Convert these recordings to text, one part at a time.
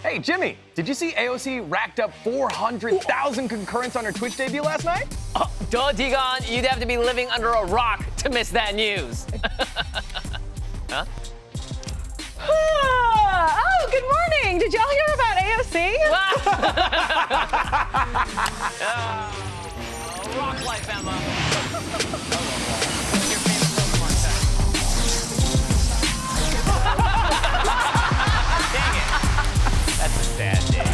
Hey, Jimmy, did you see AOC racked up 400,000 concurrents on her Twitch debut last night? Duh, Digon, you'd have to be living under a rock to miss that news. Huh? Oh, good morning. Did y'all hear about AOC? Rock life, Emma. What's your favorite Pokemon type? Dang it. That's a sad day.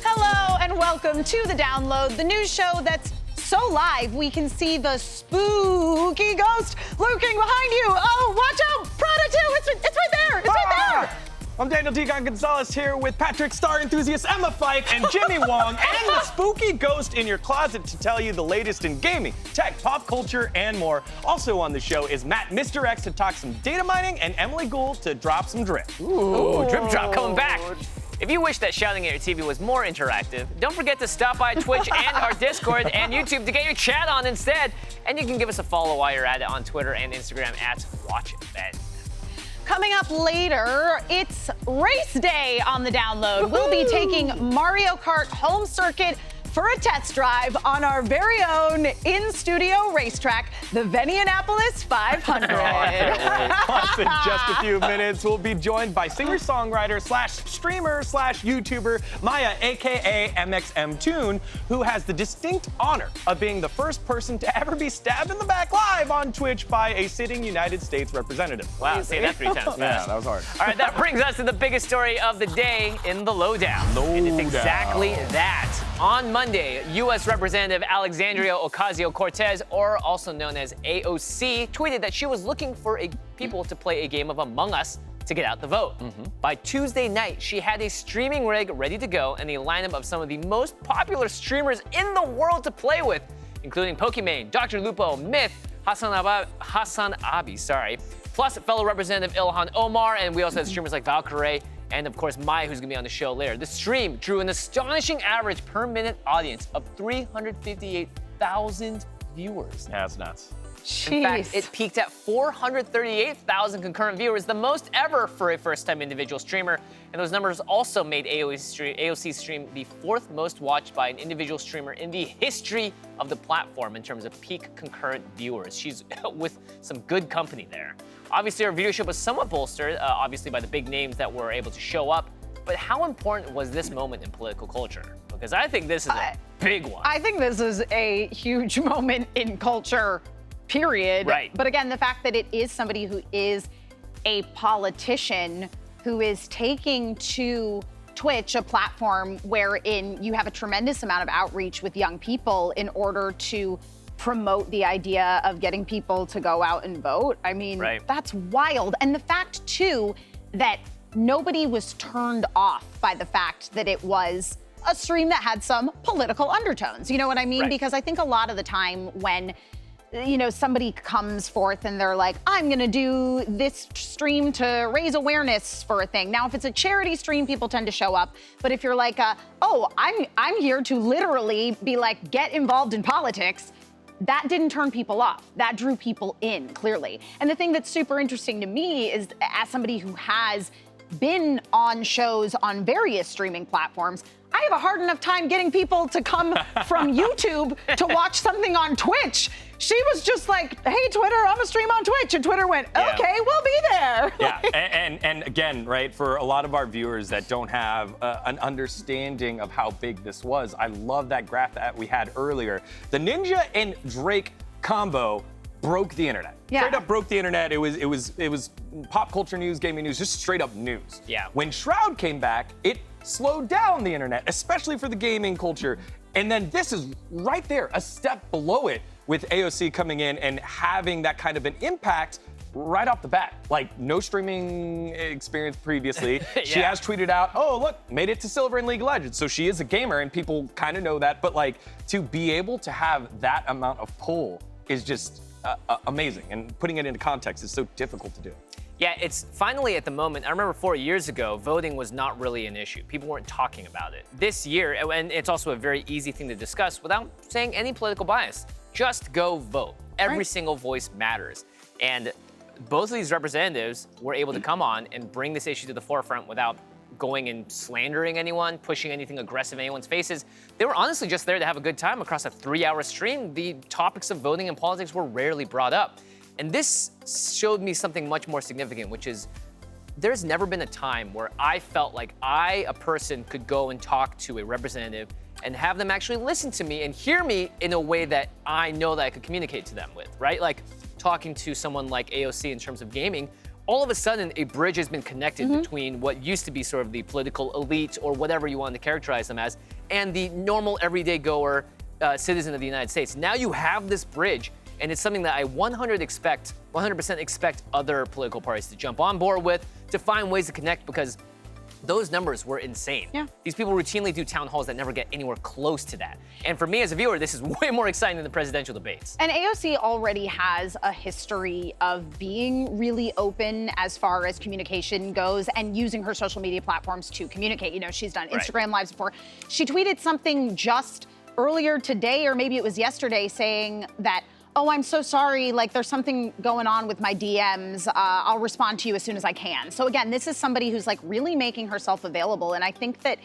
Hello and welcome to The Download, the news show that's so live we can see the spooky ghost lurking behind you. Oh, watch out! Prada 2, it's right there! It's right there! I'm Daniel Deacon Gonzalez here with Patrick Star enthusiast Emma Fife and Jimmy Wong and the spooky ghost in your closet to tell you the latest in gaming, tech, pop culture, and more. Also on the show is Matt Mr. X to talk some data mining and Emily Gould to drop some drip. Ooh, drip drop coming back. If you wish that shouting at your TV was more interactive, don't forget to stop by Twitch and our Discord and YouTube to get your chat on instead. And you can give us a follow while you're at it on Twitter and Instagram at WatchVENN. Coming up later, it's race day on The Download. We'll be taking Mario Kart home circuit for a test drive on our very own in-studio racetrack, the Indianapolis 500. Plus, in just a few minutes, we'll be joined by singer-songwriter slash streamer slash YouTuber Maia, aka Mxmtoon, who has the distinct honor of being the first person to ever be stabbed in the back live on Twitch by a sitting United States representative. Wow, say that 3 times fast. Yeah, that was hard. All right, that brings us to the biggest story of the day in the lowdown. And it's exactly that. On Monday, U.S. Representative Alexandria Ocasio-Cortez, or also known as AOC, tweeted that she was looking for people to play a game of Among Us to get out the vote. By Tuesday night, she had a streaming rig ready to go and a lineup of some of the most popular streamers in the world to play with, including Pokimane, Dr. Lupo, Myth, Hassan Abi, plus fellow Representative Ilhan Omar, and we also had streamers like Valkyrie, and of course, Maia, who's gonna be on the show later. The stream drew an astonishing average per minute audience of 358,000 viewers. Yeah, that's nuts. Jeez. In fact, it peaked at 438,000 concurrent viewers, the most ever for a first-time individual streamer. And those numbers also made AOC's stream the 4th most watched by an individual streamer in the history of the platform in terms of peak concurrent viewers. She's with some good company there. Obviously, our viewership was somewhat bolstered, obviously by the big names that were able to show up. But how important was this moment in political culture? Because I think this is a big one. I think this is a huge moment in culture, period. Right. But again, the fact that it is somebody who is a politician who is taking to Twitch, a platform wherein you have a tremendous amount of outreach with young people in order to promote the idea of getting people to go out and vote. I mean, that's wild. And the fact, too, that nobody was turned off by the fact that it was a stream that had some political undertones. You know what I mean? Because I think a lot of the time when somebody comes forth and they're like, I'm gonna do this stream to raise awareness for a thing. Now, if it's a charity stream, people tend to show up. But if you're like, I'm here to literally be like, get involved in politics, that didn't turn people off. That drew people in, clearly. And the thing that's super interesting to me is, as somebody who has been on shows on various streaming platforms, I have a hard enough time getting people to come from YouTube to watch something on Twitch. She was just like, hey, Twitter, I'm gonna stream on Twitch. And Twitter went, okay, we'll be there. Yeah, and again, right, for a lot of our viewers that don't have an understanding of how big this was, I love that graph that we had earlier. The Ninja and Drake combo broke the internet. Yeah. Straight up broke the internet. It was pop culture news, gaming news, just straight up news. Yeah. When Shroud came back, it slowed down the internet, especially for the gaming culture. And then this is right there, a step below it, with AOC coming in and having that kind of an impact right off the bat. Like, no streaming experience previously. She has tweeted out, oh, look, made it to Silver in League of Legends. So she is a gamer and people kind of know that. But like, to be able to have that amount of pull is just amazing. And putting it into context is so difficult to do. Yeah, it's finally at the moment. I remember 4 years ago, voting was not really an issue. People weren't talking about it. This year, and it's also a very easy thing to discuss without saying any political bias, just go vote. Every single voice matters. And both of these representatives were able to come on and bring this issue to the forefront without going and slandering anyone, pushing anything aggressive in anyone's faces. They were honestly just there to have a good time across a 3-hour stream. The topics of voting and politics were rarely brought up. And this showed me something much more significant, which is there's never been a time where I felt like I, a person, could go and talk to a representative and have them actually listen to me and hear me in a way that I know that I could communicate to them with, right? Like talking to someone like AOC in terms of gaming, all of a sudden a bridge has been connected between what used to be sort of the political elite or whatever you want to characterize them as, and the normal everyday goer citizen of the United States. Now you have this bridge, and it's something that I 100% expect other political parties to jump on board with, to find ways to connect, because those numbers were insane. Yeah. These people routinely do town halls that never get anywhere close to that. And for me as a viewer, this is way more exciting than the presidential debates. And AOC already has a history of being really open as far as communication goes and using her social media platforms to communicate. You know, she's done Instagram Lives before. She tweeted something just earlier today, or maybe it was yesterday, saying that, oh, I'm so sorry, like there's something going on with my DMs. I'll respond to you as soon as I can. So again, this is somebody who's like really making herself available. And I think that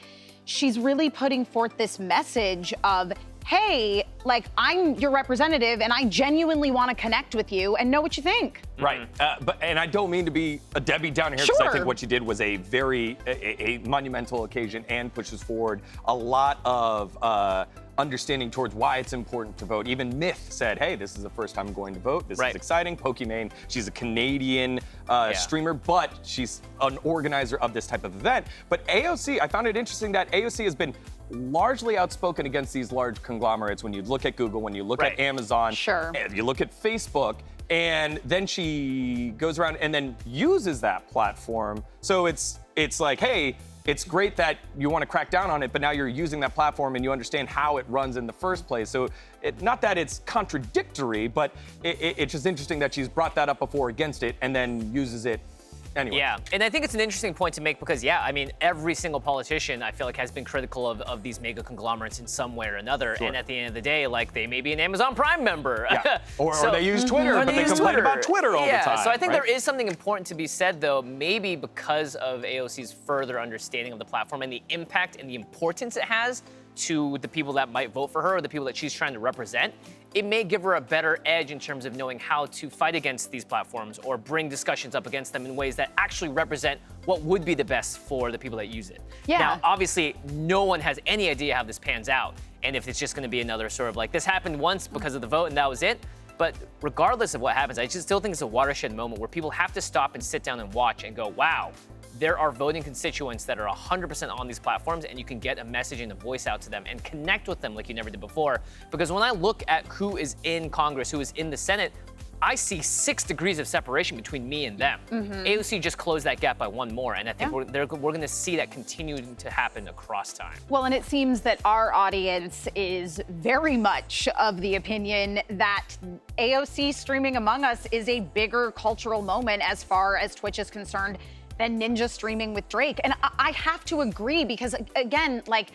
she's really putting forth this message of, hey, like I'm your representative and I genuinely want to connect with you and know what you think. Right, and I don't mean to be a Debbie Downer here, because I think what she did was a very a monumental occasion and pushes forward a lot of understanding towards why it's important to vote. Even Myth said, hey, this is the first time I'm going to vote. This is exciting. Pokimane, she's a Canadian streamer, but she's an organizer of this type of event. But AOC, I found it interesting that AOC has been largely outspoken against these large conglomerates. When you look at Google, when you look at Amazon, you look at Facebook, and then she goes around and then uses that platform. So it's like, hey, it's great that you want to crack down on it, but now you're using that platform and you understand how it runs in the first place. So not that it's contradictory, but it's just interesting that she's brought that up before against it and then uses it anyway. Yeah, and I think it's an interesting point to make because, yeah, I mean, every single politician, I feel like, has been critical of these mega conglomerates in some way or another. And at the end of the day, like, they may be an Amazon Prime member. Or they use Twitter, but they complain about Twitter all the time. So I think there is something important to be said, though, maybe because of AOC's further understanding of the platform and the impact and the importance it has to the people that might vote for her or the people that she's trying to represent. It may give her a better edge in terms of knowing how to fight against these platforms or bring discussions up against them in ways that actually represent what would be the best for the people that use it. Now, obviously, no one has any idea how this pans out and if it's just going to be another sort of like, this happened once because of the vote and that was it. But regardless of what happens, I just still think it's a watershed moment where people have to stop and sit down and watch and go, wow, there are voting constituents that are 100% on these platforms, and you can get a message and a voice out to them and connect with them like you never did before. Because when I look at who is in Congress, who is in the Senate, I see 6 degrees of separation between me and them. AOC just closed that gap by 1 more, and I think we're going to see that continuing to happen across time. Well, and it seems that our audience is very much of the opinion that AOC streaming Among Us is a bigger cultural moment as far as Twitch is concerned than Ninja streaming with Drake. And I have to agree because, again, like,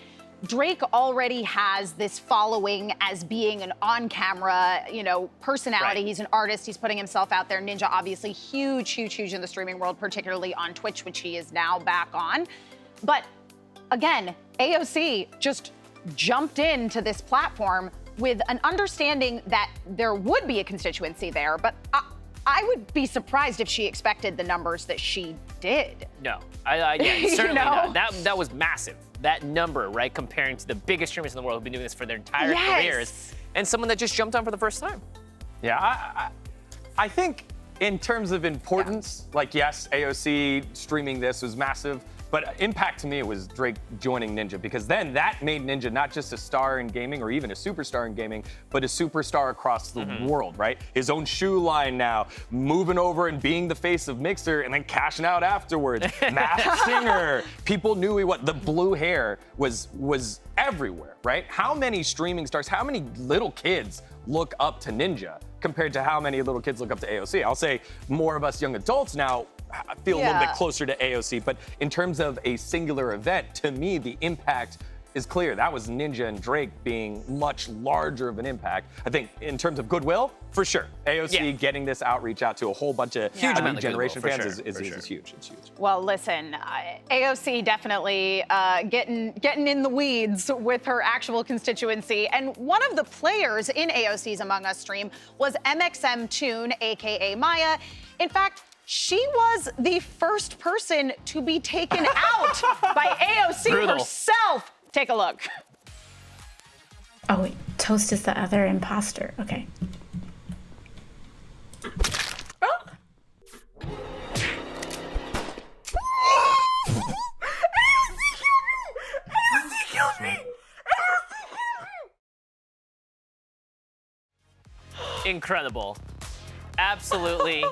Drake already has this following as being an on-camera, you know, personality. He's an artist. He's putting himself out there. Ninja, obviously, huge in the streaming world, particularly on Twitch, which he is now back on. But again, AOC just jumped into this platform with an understanding that there would be a constituency there, but I would be surprised if she expected the numbers that she did. No, certainly not. That was massive. That number, right, comparing to the biggest streamers in the world who've been doing this for their entire careers, and someone that just jumped on for the first time. Yeah, I think in terms of importance, like, yes, AOC streaming this was massive, but impact to me, it was Drake joining Ninja, because then that made Ninja not just a star in gaming or even a superstar in gaming, but a superstar across the world, right? His own shoe line now, moving over and being the face of Mixer and then cashing out afterwards. Masked Singer, people knew the blue hair was everywhere, right? How many streaming stars, how many little kids look up to Ninja compared to how many little kids look up to AOC? I'll say more of us young adults now I feel a little bit closer to AOC, but in terms of a singular event, to me, the impact is clear. That was Ninja and Drake being much larger of an impact. I think in terms of goodwill, for sure. AOC getting this outreach out to a whole bunch of new generation fans is huge. It's huge. Well, listen, AOC definitely getting in the weeds with her actual constituency. And one of the players in AOC's Among Us stream was Mxmtoon, aka Maia. In fact, she was the first person to be taken out by AOC herself. Take a look. Oh, wait. Toast is the other imposter. Okay. Oh. AOC killed me! Incredible. Absolutely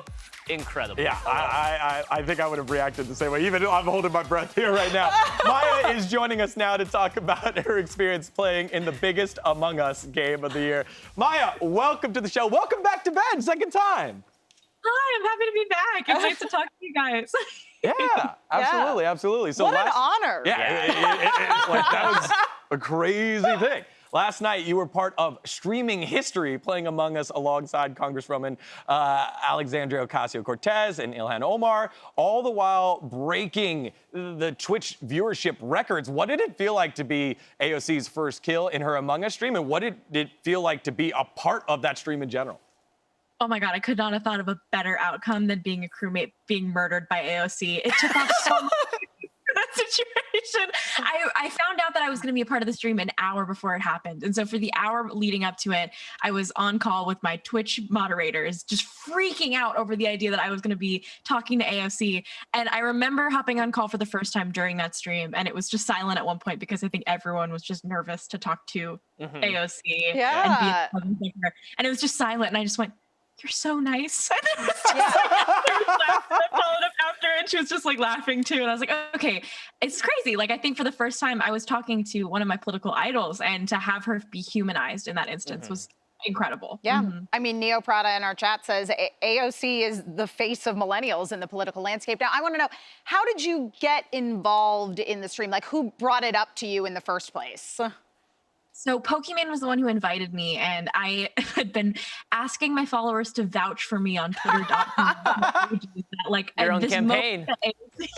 incredible. Yeah, I think I would have reacted the same way. Even I'm holding my breath here right now. Maia is joining us now to talk about her experience playing in the biggest Among Us game of the year. Maia, welcome to the show. Welcome back to VENN, second time. Hi, I'm happy to be back. It's nice to talk to you guys. Yeah, absolutely. So what an honor. That was a crazy thing. Last night, you were part of streaming history, playing Among Us alongside Congresswoman Alexandria Ocasio-Cortez and Ilhan Omar, all the while breaking the Twitch viewership records. What did it feel like to be AOC's first kill in her Among Us stream, and what did it feel like to be a part of that stream in general? Oh my God, I could not have thought of a better outcome than being a crewmate being murdered by AOC. It took off so much for that situation. I found out that I was going to be a part of the stream an hour before it happened. And so for the hour leading up to it, I was on call with my Twitch moderators, just freaking out over the idea that I was going to be talking to AOC. And I remember hopping on call for the first time during that stream, and it was just silent at one point because I think everyone was just nervous to talk to AOC and be her. And it was just silent, and I just went, "You're so nice." And then it was just I followed up after, and she was just like laughing too. And I was like, okay, it's crazy. Like, I think for the first time I was talking to one of my political idols, and to have her be humanized in that instance was incredible. Yeah. I mean, Neo Prada in our chat says AOC is the face of millennials in the political landscape. Now, I want to know, how did you get involved in the stream? Like, who brought it up to you in the first place? So Pokemon was the one who invited me, and I had been asking my followers to vouch for me on Twitter.com. Like your own campaign.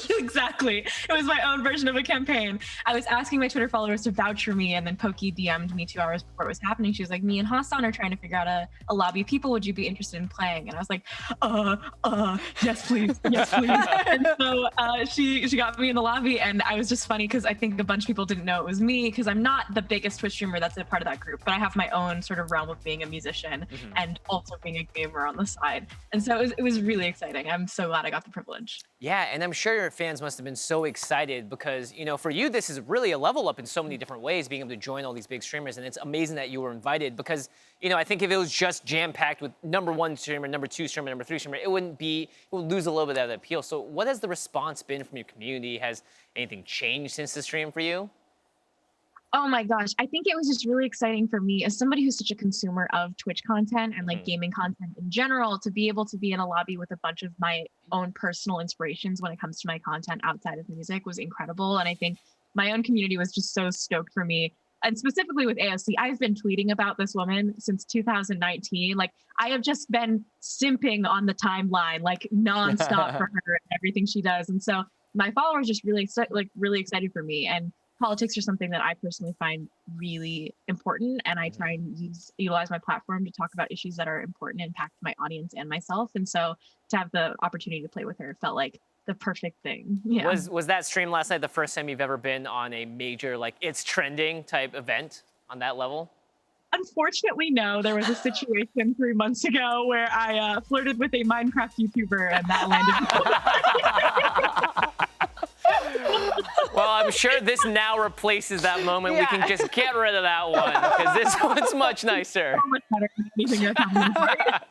Exactly. It was my own version of a campaign. I was asking my Twitter followers to vouch for me, and then Pokey DM'd me 2 hours before it was happening. She was like, "Me and Hassan are trying to figure out a lobby of people. Would you be interested in playing?" And I was like, yes, please. Yes, please. And so she got me in the lobby, and I was just funny because I think a bunch of people didn't know it was me, because I'm not the biggest Twitch streamer that's a part of that group, but I have my own sort of realm of being a musician and also being a gamer on the side. And so it was really exciting. I'm so glad I got the privilege. Yeah, and I'm sure your fans must have been so excited because, you know, for you, this is really a level up in so many different ways, being able to join all these big streamers. And it's amazing that you were invited because, you know, I think if it was just jam-packed with #1 streamer, #2 streamer, #3 streamer, it would lose a little bit of that appeal. So what has the response been from your community? Has anything changed since the stream for you? Oh my gosh, I think it was just really exciting for me as somebody who's such a consumer of Twitch content and like gaming content in general, to be able to be in a lobby with a bunch of my own personal inspirations when it comes to my content outside of music was incredible. And I think my own community was just so stoked for me. And specifically with AOC, I've been tweeting about this woman since 2019. Like, I have just been simping on the timeline, like nonstop for her and everything she does. And so my followers just really excited for me. And politics are something that I personally find really important, and I try and utilize my platform to talk about issues that are important and impact my audience and myself. And so to have the opportunity to play with her felt like the perfect thing. Yeah. Was that stream last night the first time you've ever been on a major, like, it's trending type event on that level? Unfortunately, no. There was a situation 3 months ago where I flirted with a Minecraft YouTuber, and that landed. Well, I'm sure this now replaces that moment. We can just get rid of that one because this one's much nicer. So much better than anything you're talking about.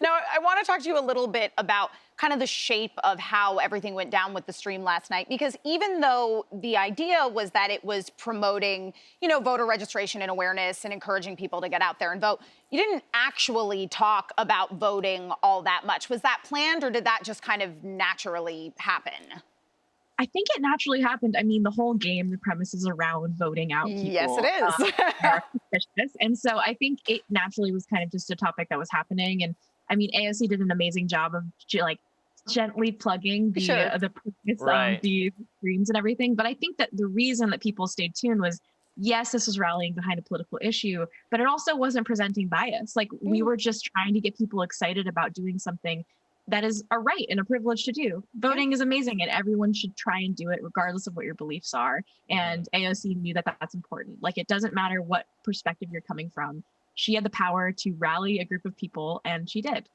Now, I want to talk to you a little bit about kind of the shape of how everything went down with the stream last night, because even though the idea was that it was promoting, you know, voter registration and awareness and encouraging people to get out there and vote, you didn't actually talk about voting all that much. Was that planned, or did that just kind of naturally happen? I think it naturally happened. I mean, the whole game, the premise is around voting out people. Yes, it is. That are suspicious. And so I think it naturally was kind of just a topic that was happening. And I mean, AOC did an amazing job of like gently plugging the premise of the streams and everything. But I think that the reason that people stayed tuned was, yes, this was rallying behind a political issue, but it also wasn't presenting bias. Like we were just trying to get people excited about doing something that is a right and a privilege to do. Voting is amazing and everyone should try and do it regardless of what your beliefs are. And AOC knew that that's important. Like it doesn't matter what perspective you're coming from. She had the power to rally a group of people and she did.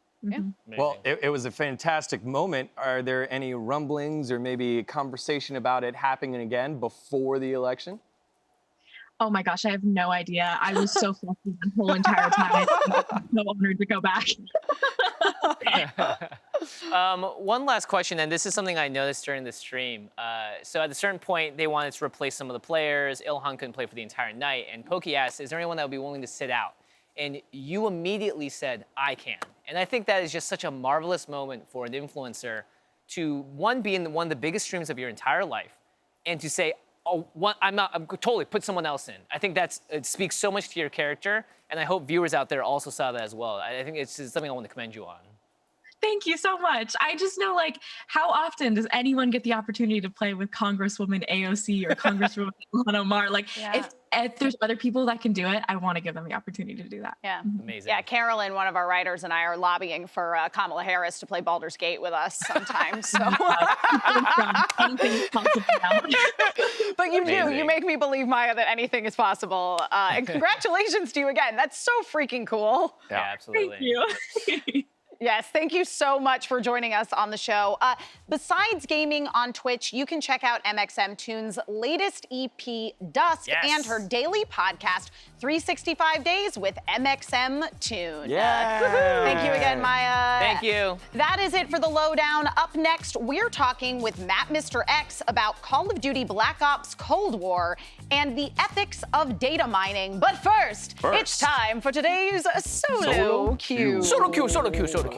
Well, it was a fantastic moment. Are there any rumblings or maybe conversation about it happening again before the election? Oh my gosh, I have no idea. I was so flustered the whole entire time. I'm so honored to go back. One last question, and this is something I noticed during the stream. So at a certain point, they wanted to replace some of the players. Ilhan couldn't play for the entire night, and Pokey asked, is there anyone that would be willing to sit out? And you immediately said, I can. And I think that is just such a marvelous moment for an influencer to, one, be in one of the biggest streams of your entire life, and to say, oh, I'm totally put someone else in. I think it speaks so much to your character, and I hope viewers out there also saw that as well. I think it's just something I want to commend you on. Thank you so much. I just know, like, how often does anyone get the opportunity to play with Congresswoman AOC or Congresswoman Ilhan Omar? Like, if there's other people that can do it, I want to give them the opportunity to do that. Yeah. Amazing. Yeah, Carolyn, one of our writers, and I are lobbying for Kamala Harris to play Baldur's Gate with us sometimes. So. Anything is possible now. But you do. You make me believe, Maya, that anything is possible. And congratulations to you again. That's so freaking cool. Yeah, absolutely. Thank you. Yes, thank you so much for joining us on the show. Besides gaming on Twitch, you can check out Mxmtoon's latest EP, Dusk, and her daily podcast, 365 Days with Mxmtoon. Thank you again, Maya. Thank you. That is it for the Lowdown. Up next, we're talking with Matt Mr. X about Call of Duty Black Ops Cold War and the ethics of data mining. But first, it's time for today's Solo Q. Solo Q.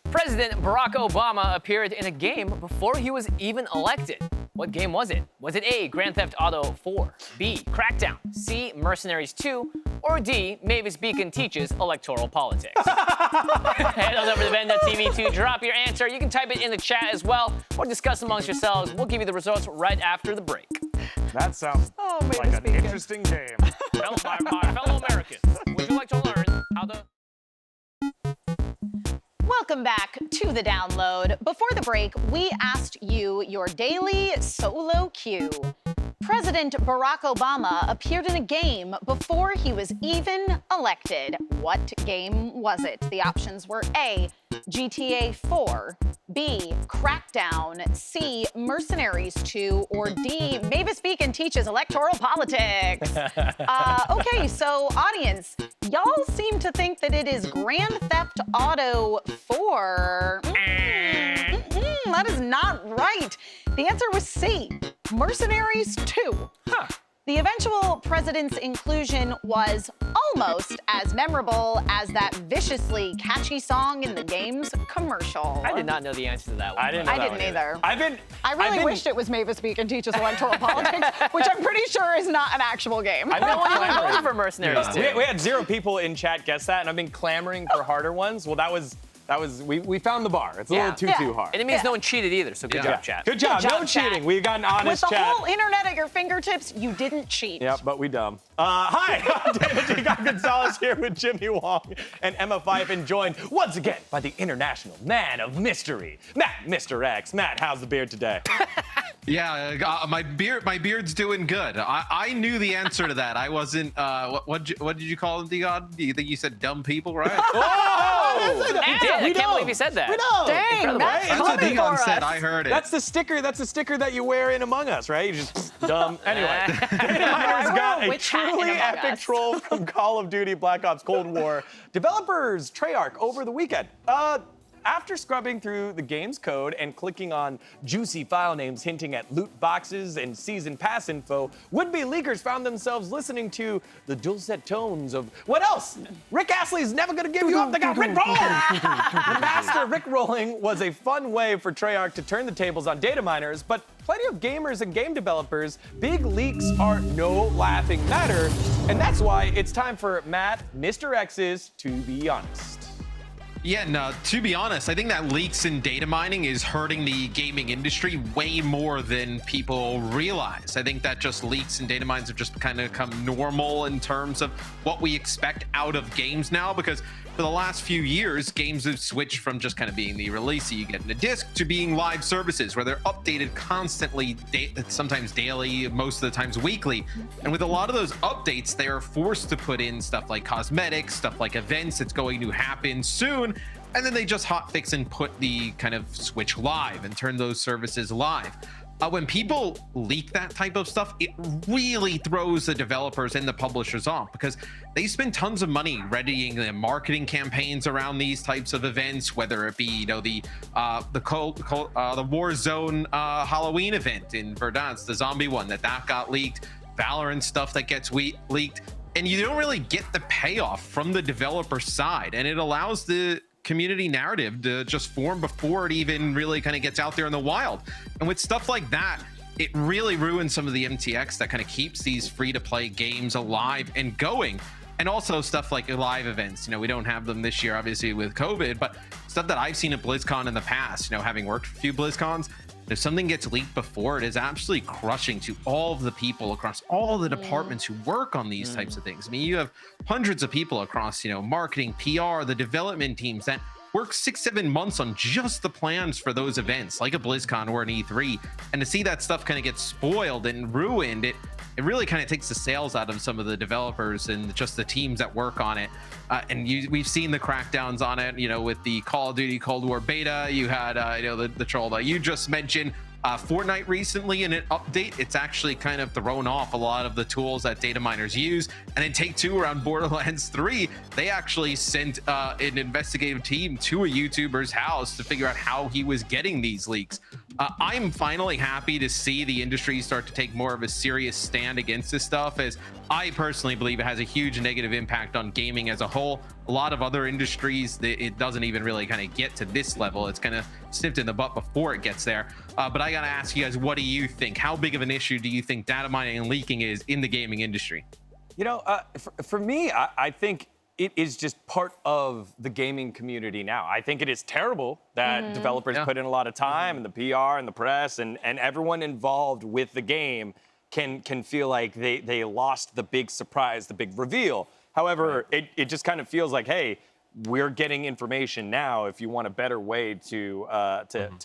President Barack Obama appeared in a game before he was even elected. What game was it? Was it A, Grand Theft Auto 4, B, Crackdown, C, Mercenaries 2, or D, Mavis Beacon teaches electoral politics? Head on over to VENN.tv to drop your answer. You can type it in the chat as well, or discuss amongst yourselves. We'll give you the results right after the break. That sounds like an interesting game. My fellow Americans, would you like to learn how to... Welcome back to The Download. Before the break, we asked you your daily solo Q. President Barack Obama appeared in a game before he was even elected. What game was it? The options were A, GTA 4, B, Crackdown, C, Mercenaries 2, or D, Mavis Beacon teaches electoral politics. Okay, so audience, y'all seem to think that it is Grand Theft Auto 4. That is not right. The answer was C, Mercenaries 2. The eventual president's inclusion was almost as memorable as that viciously catchy song in the game's commercial. I did not know the answer to that one. I didn't either. I really wished it was Mavis Beacon teaches electoral politics, which I'm pretty sure is not an actual game. I've been clamoring for Mercenaries too. We had 0 people in chat guess that, and I've been clamoring for harder ones. Well, we found the bar. It's a little too hard. And it means no one cheated either, so good job, chat. Good job. No cheating. We got an honest chat. With the chat. whole internet at your fingertips, you didn't cheat. Yep, but we dumb. Hi, I'm David G. Gonzalez here with Jimmy Wong and Emma Fife, and joined once again by the international man of mystery, Matt Mr. X. Matt, how's the beard today? Yeah, my beard's doing good. I knew the answer to that. I wasn't. What did you call them, Dion? Do you think you said dumb people, right? Oh! You did. I can't believe you said that. We know. Dang, That's what Dion said. I heard it. That's the sticker. That's the sticker that you wear in Among Us, right? You just dumb. Anyway, Miner's got a truly epic troll from Call of Duty Black Ops Cold War developers Treyarch over the weekend. after scrubbing through the game's code and clicking on juicy file names hinting at loot boxes and season pass info, would-be leakers found themselves listening to the dulcet tones of, what else? Rick Astley's never gonna give you up, they got Rick rolled! The master Rick rolling was a fun way for Treyarch to turn the tables on data miners, but plenty of gamers and game developers, big leaks are no laughing matter, and that's why it's time for Matt, Mr. X's To Be Honest. Yeah, no, to be honest, I think that leaks in data mining is hurting the gaming industry way more than people realize. I think that just leaks and data mines have just kind of become normal in terms of what we expect out of games now, because for the last few years, games have switched from just kind of being the release that you get in a disc to being live services where they're updated constantly, sometimes daily, most of the times weekly. And with a lot of those updates, they are forced to put in stuff like cosmetics, stuff like events that's going to happen soon. And then they just hotfix and put the kind of switch live and turn those services live. When people leak that type of stuff, it really throws the developers and the publishers off, because they spend tons of money readying the marketing campaigns around these types of events, whether it be, the Warzone Halloween event in Verdansk, the zombie one that got leaked, Valorant stuff that gets leaked, and you don't really get the payoff from the developer side, and it allows the community narrative to just form before it even really kind of gets out there in the wild. And with stuff like that, it really ruins some of the MTX that kind of keeps these free-to-play games alive and going. And also stuff like live events. We don't have them this year, obviously, with COVID, but stuff that I've seen at BlizzCon in the past, having worked a few BlizzCons, if something gets leaked before, it is absolutely crushing to all of the people across all the departments who work on these types of things. I mean, you have hundreds of people across, marketing, PR, the development teams that work 6-7 months on just the plans for those events, like a BlizzCon or an E3. And to see that stuff kind of get spoiled and ruined, it really kind of takes the sales out of some of the developers and just the teams that work on it. We've seen the crackdowns on it, with the Call of Duty Cold War beta. You had, the troll that you just mentioned. Fortnite recently in an update, it's actually kind of thrown off a lot of the tools that data miners use. And in Take-Two around Borderlands 3, they actually sent an investigative team to a YouTuber's house to figure out how he was getting these leaks. I'm finally happy to see the industry start to take more of a serious stand against this stuff, as I personally believe it has a huge negative impact on gaming as a whole. A lot of other industries, it doesn't even really kind of get to this level. It's kind of snipped in the butt before it gets there. But I got to ask you guys, what do you think? How big of an issue do you think data mining and leaking is in the gaming industry? For me, I think it is just part of the gaming community now. I think it is terrible that developers put in a lot of time, and the PR and the press and everyone involved with the game can feel like they lost the big surprise, the big reveal. However, it just kind of feels like, hey, we're getting information now. If you want a better way to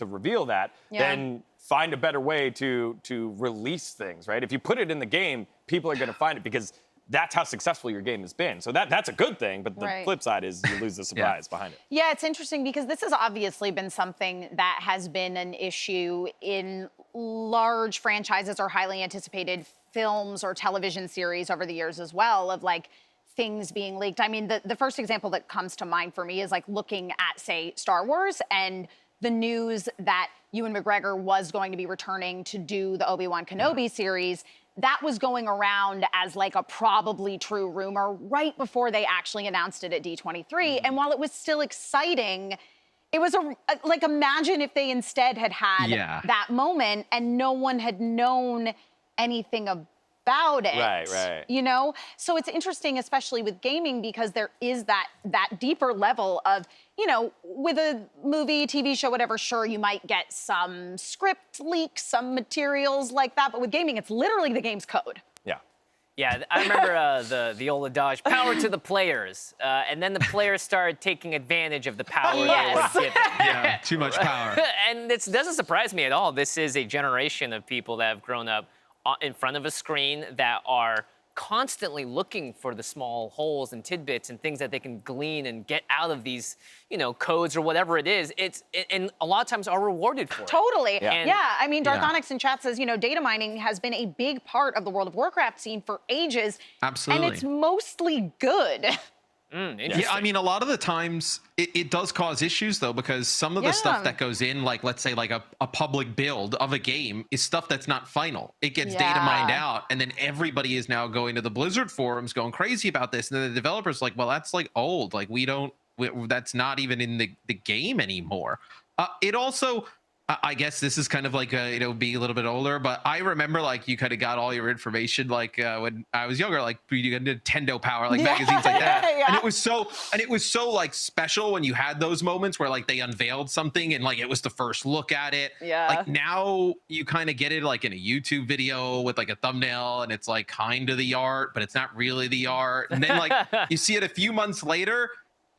reveal that, then find a better way to release things, right? If you put it in the game, people are going to find it because that's how successful your game has been. So that's a good thing, but the flip side is you lose the surprise behind it. Yeah, it's interesting because this has obviously been something that has been an issue in large franchises or highly anticipated films or television series over the years as well, of like things being leaked. I mean, the first example that comes to mind for me is like looking at, say, Star Wars and the news that Ewan McGregor was going to be returning to do the Obi-Wan Kenobi series. That was going around as like a probably true rumor right before they actually announced it at D23. And while it was still exciting, it was like, imagine if they instead had that moment and no one had known anything about it. Right. So it's interesting, especially with gaming, because there is that deeper level of, with a movie, TV show, whatever, sure, you might get some script leaks, some materials like that. But with gaming, it's literally the game's code. Yeah, I remember the old adage, power to the players. And then the players started taking advantage of the power they were given. Yeah, too much power. And it doesn't surprise me at all. This is a generation of people that have grown up in front of a screen that are constantly looking for the small holes and tidbits and things that they can glean and get out of these, codes or whatever it is. And a lot of times are rewarded for it. Totally. Yeah. I mean, Darth Onyx in chat says, data mining has been a big part of the World of Warcraft scene for ages. Absolutely. And it's mostly good. Interesting. Yeah, I mean, a lot of the times it does cause issues though, because some of the stuff that goes in, like let's say like a public build of a game is stuff that's not final. It gets data mined out, and then everybody is now going to the Blizzard forums going crazy about this. And then the developers like, well, that's like old. Like that's not even in the game anymore. It also, I guess this is kind of like be a little bit older, but I remember like you kind of got all your information like when I was younger, like you got Nintendo Power, like magazines like that, and it was so like special when you had those moments where like they unveiled something and like it was the first look at it. Like now you kind of get it like in a YouTube video with like a thumbnail, and it's like kind of the art, but it's not really the art, and then like you see it a few months later,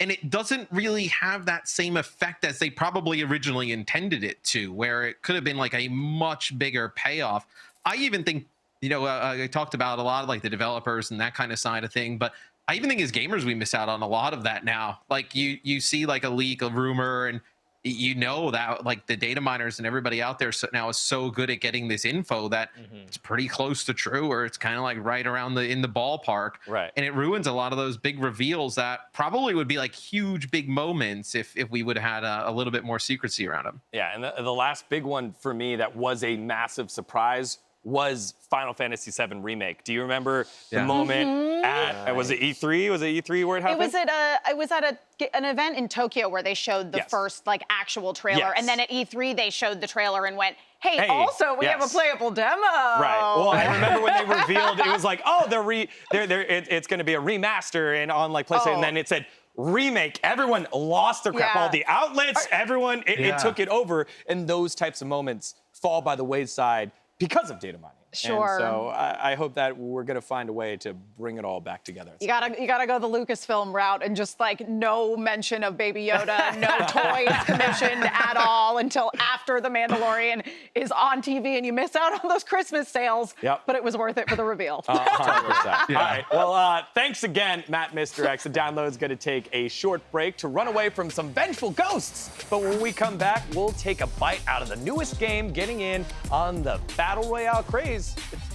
and it doesn't really have that same effect as they probably originally intended it to, where it could have been like a much bigger payoff. I even think, I talked about a lot of like the developers and that kind of side of thing, but I even think as gamers, we miss out on a lot of that now. Like you see like a leak, a rumor, and that like the data miners and everybody out there now is so good at getting this info that it's pretty close to true, or it's kind of like right around in the ballpark. Right. And it ruins a lot of those big reveals that probably would be like huge, big moments if we would have had a little bit more secrecy around them. Yeah, and the last big one for me that was a massive surprise was Final Fantasy VII Remake. Do you remember the moment at, was it E3? Was it E3 where it happened? It was at an event in Tokyo where they showed the first like actual trailer. And then at E3 they showed the trailer and went, hey also we have a playable demo. Right. Well, I remember when they revealed, it was like, oh, it's going to be a remaster and on like PlayStation, and then it said remake. Everyone lost their crap. All the outlets, everyone, it took it over. And those types of moments fall by the wayside because of data mining. Sure. And so I hope that we're going to find a way to bring it all back together. You gotta go the Lucasfilm route and just like no mention of Baby Yoda, no toys commissioned at all until after The Mandalorian is on TV, and you miss out on those Christmas sales. But it was worth it for the reveal. 100%. All right. Well, thanks again, Matt, Mr. X. The download's going to take a short break to run away from some vengeful ghosts. But when we come back, we'll take a bite out of the newest game getting in on the Battle Royale craze.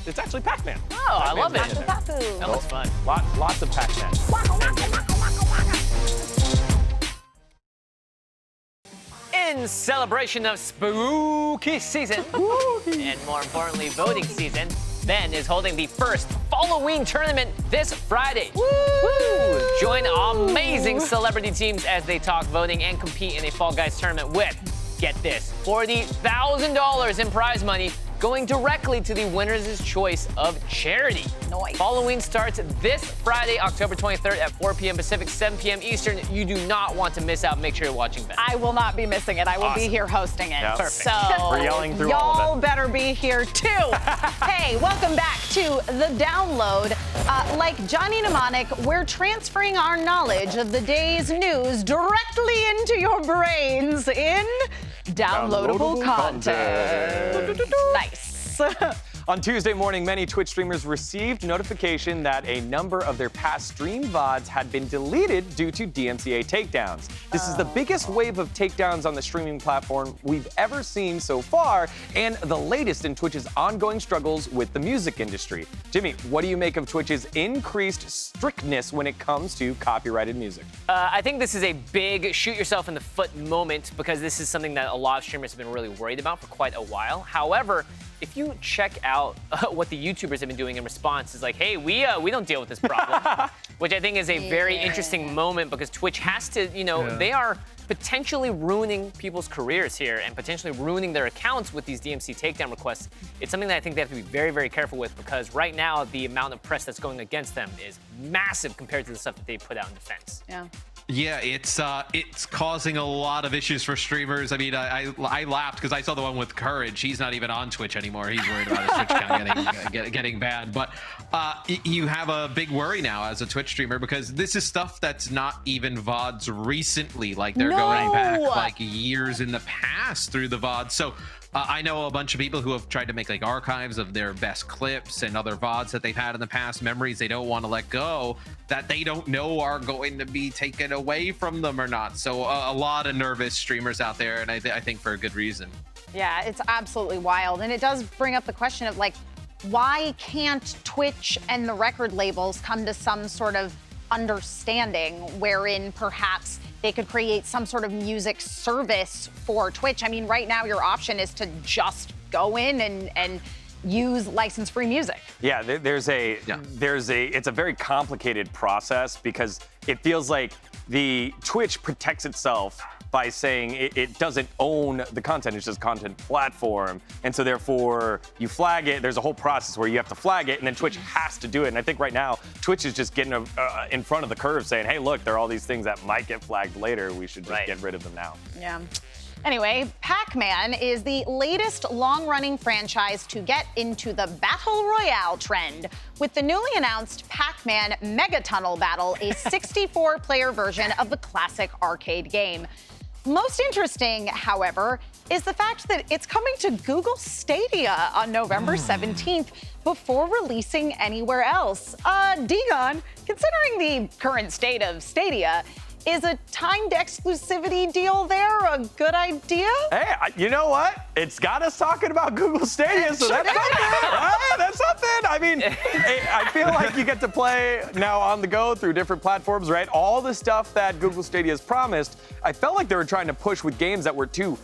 It's actually Pac-Man. Oh, I love it. Papu. That looks fun. Lots of Pac-Man. In celebration of spooky season, and more importantly, voting season, VENN is holding the first Halloween tournament this Friday. Woo! Join amazing celebrity teams as they talk voting and compete in a Fall Guys tournament with, get this, $40,000 in prize money going directly to the winner's choice of charity. Nice. Halloween starts this Friday, October 23rd at 4 p.m. Pacific, 7 p.m. Eastern. You do not want to miss out. Make sure you're watching VENN. I will not be missing it. I will be here hosting it. Yep. So We're yelling through all of y'all it. better be here too. Hey, welcome back to The Download. Like Johnny Mnemonic, we're transferring our knowledge of the day's news directly into your brains in downloadable content. Nice. On Tuesday morning, many Twitch streamers received notification that a number of their past stream VODs had been deleted due to DMCA takedowns. This is the biggest wave of takedowns on the streaming platform we've ever seen so far, and the latest in Twitch's ongoing struggles with the music industry. Jimmy, what do you make of Twitch's increased strictness when it comes to copyrighted music? I think this is a big shoot yourself in the foot moment, because this is something that a lot of streamers have been really worried about for quite a while. However, if you check out what the YouTubers have been doing in response, is like, hey, we don't deal with this problem, which I think is a very interesting moment, because Twitch has to, they are potentially ruining people's careers here and potentially ruining their accounts with these DMC takedown requests. It's something that I think they have to be very, very careful with, because right now the amount of press that's going against them is massive compared to the stuff that they put out in defense. Yeah, it's causing a lot of issues for streamers. I mean, I laughed because I saw the one with Courage. He's not even on Twitch anymore. He's worried about his Twitch account getting banned. But you have a big worry now as a Twitch streamer, because this is stuff that's not even VODs recently. Like they're going back like years in the past through the VODs. So I know a bunch of people who have tried to make like archives of their best clips and other VODs that they've had in the past, memories they don't want to let go, that they don't know are going to be taken away from them or not. So a lot of nervous streamers out there, and I think for a good reason. Yeah, it's absolutely wild. And it does bring up the question of like, why can't Twitch and the record labels come to some sort of understanding wherein perhaps they could create some sort of music service for Twitch. I mean, right now your option is to just go in and use license-free music. Yeah, it's a very complicated process because it feels like the Twitch protects itself by saying it doesn't own the content, it's just content platform. And so therefore you flag it, there's a whole process where you have to flag it and then Twitch has to do it. And I think right now, Twitch is just getting in front of the curve saying, hey, look, there are all these things that might get flagged later. We should just get rid of them now. Yeah. Anyway, Pac-Man is the latest long-running franchise to get into the Battle Royale trend, with the newly announced Pac-Man Mega Tunnel Battle, a 64-player version of the classic arcade game. Most interesting, however, is the fact that it's coming to Google Stadia on November 17th before releasing anywhere else. Degon, considering the current state of Stadia, is a timed exclusivity deal there a good idea? Hey, you know what? It's got us talking about Google Stadia, so that's something, right? That's something. I mean, I feel like you get to play now on the go through different platforms, right? All the stuff that Google Stadia has promised, I felt like they were trying to push with games that were too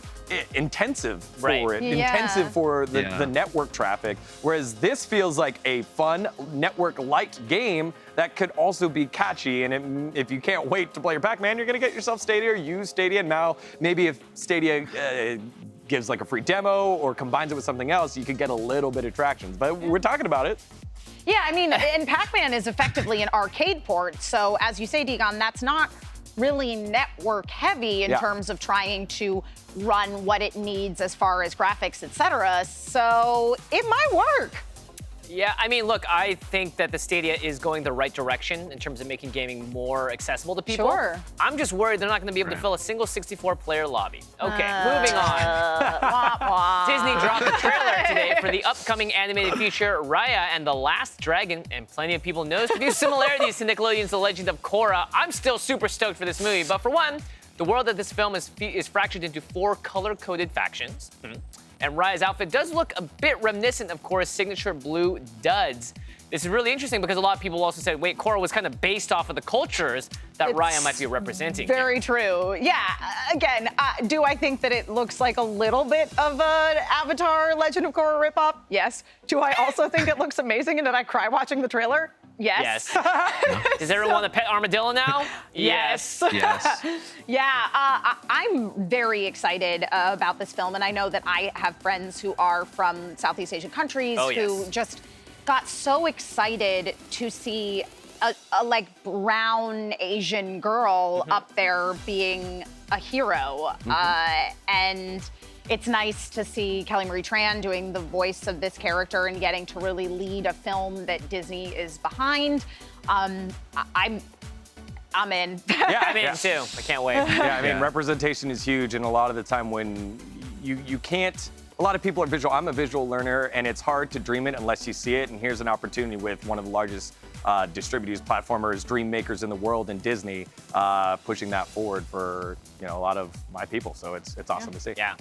intensive for it, intensive for the network traffic, whereas this feels like a fun network light game that could also be catchy. And if you can't wait to play your Pac-Man, you're gonna get yourself Stadia or use Stadia. And now maybe if Stadia gives like a free demo or combines it with something else, you could get a little bit of traction. But we're talking about it. Yeah, I mean, and Pac-Man is effectively an arcade port. So as you say, Degon, that's not really network heavy in terms of trying to run what it needs as far as graphics, etc. So it might work. Yeah, I mean, look, I think that the Stadia is going the right direction in terms of making gaming more accessible to people. Sure. I'm just worried they're not going to be able to fill a single 64-player lobby. Okay, moving on. Wah, wah. Disney dropped a trailer today for the upcoming animated feature Raya and the Last Dragon, and plenty of people noticed a few similarities to Nickelodeon's The Legend of Korra. I'm still super stoked for this movie, but for one, the world of this film is fractured into 4 color-coded factions. And Raya's outfit does look a bit reminiscent of Korra's signature blue duds. This is really interesting because a lot of people also said, wait, Korra was kind of based off of the cultures that Raya might be representing. Very true. Yeah, again, do I think that it looks like a little bit of an Avatar Legend of Korra ripoff? Yes. Do I also think it looks amazing and did I cry watching the trailer? Yes. Does everyone want a pet armadillo now? Yes. Yeah, I'm very excited about this film, and I know that I have friends who are from Southeast Asian countries who just got so excited to see a like brown Asian girl up there being a hero, and it's nice to see Kelly Marie Tran doing the voice of this character and getting to really lead a film that Disney is behind. I'm in. Yeah, I'm in too. I can't wait. Yeah, I mean, representation is huge, and a lot of the time when you can't, a lot of people are visual. I'm a visual learner, and it's hard to dream it unless you see it, and here's an opportunity with one of the largest distributors, platformers, dream makers in the world, and Disney pushing that forward for a lot of my people, so it's awesome to see. Yeah.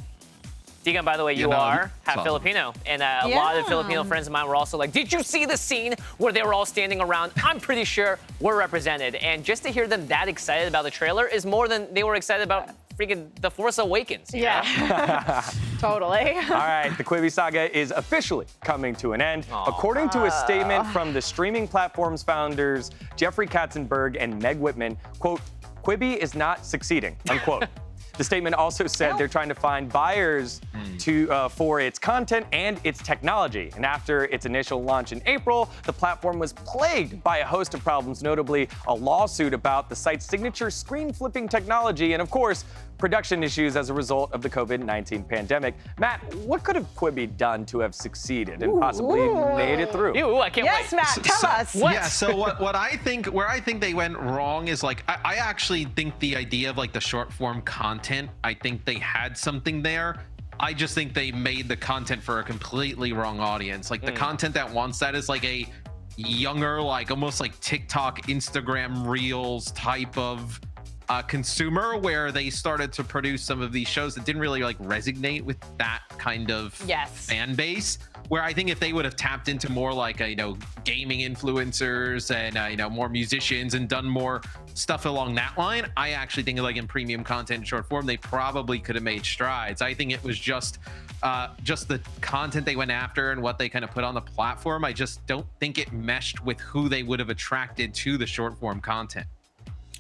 Degon, by the way, you are half Filipino, and a lot of Filipino friends of mine were also like, did you see the scene where they were all standing around? I'm pretty sure we're represented. And just to hear them that excited about the trailer is more than they were excited about freaking The Force Awakens. You know? Totally. All right, the Quibi saga is officially coming to an end. According to a statement from the streaming platform's founders, Jeffrey Katzenberg and Meg Whitman, quote, Quibi is not succeeding, unquote. The statement also said they're trying to find buyers for its content and its technology. And after its initial launch in April, the platform was plagued by a host of problems, notably a lawsuit about the site's signature screen flipping technology, and of course, production issues as a result of the COVID-19 pandemic. Matt, what could have Quibi done to have succeeded and possibly made it through? Ooh, I can't wait. Yes, Matt, tell us. What? Yeah, so what I think, where I think they went wrong is like, I actually think the idea of like the short form content, I think they had something there. I just think they made the content for a completely wrong audience. Like the content that wants that is like a younger, like almost like TikTok, Instagram Reels type of consumer, where they started to produce some of these shows that didn't really like resonate with that kind of fan base. Where I think if they would have tapped into more like gaming influencers and more musicians and done more stuff along that line, I actually think like in premium content and short form, they probably could have made strides. I think it was just the content they went after and what they kind of put on the platform. I just don't think it meshed with who they would have attracted to the short form content.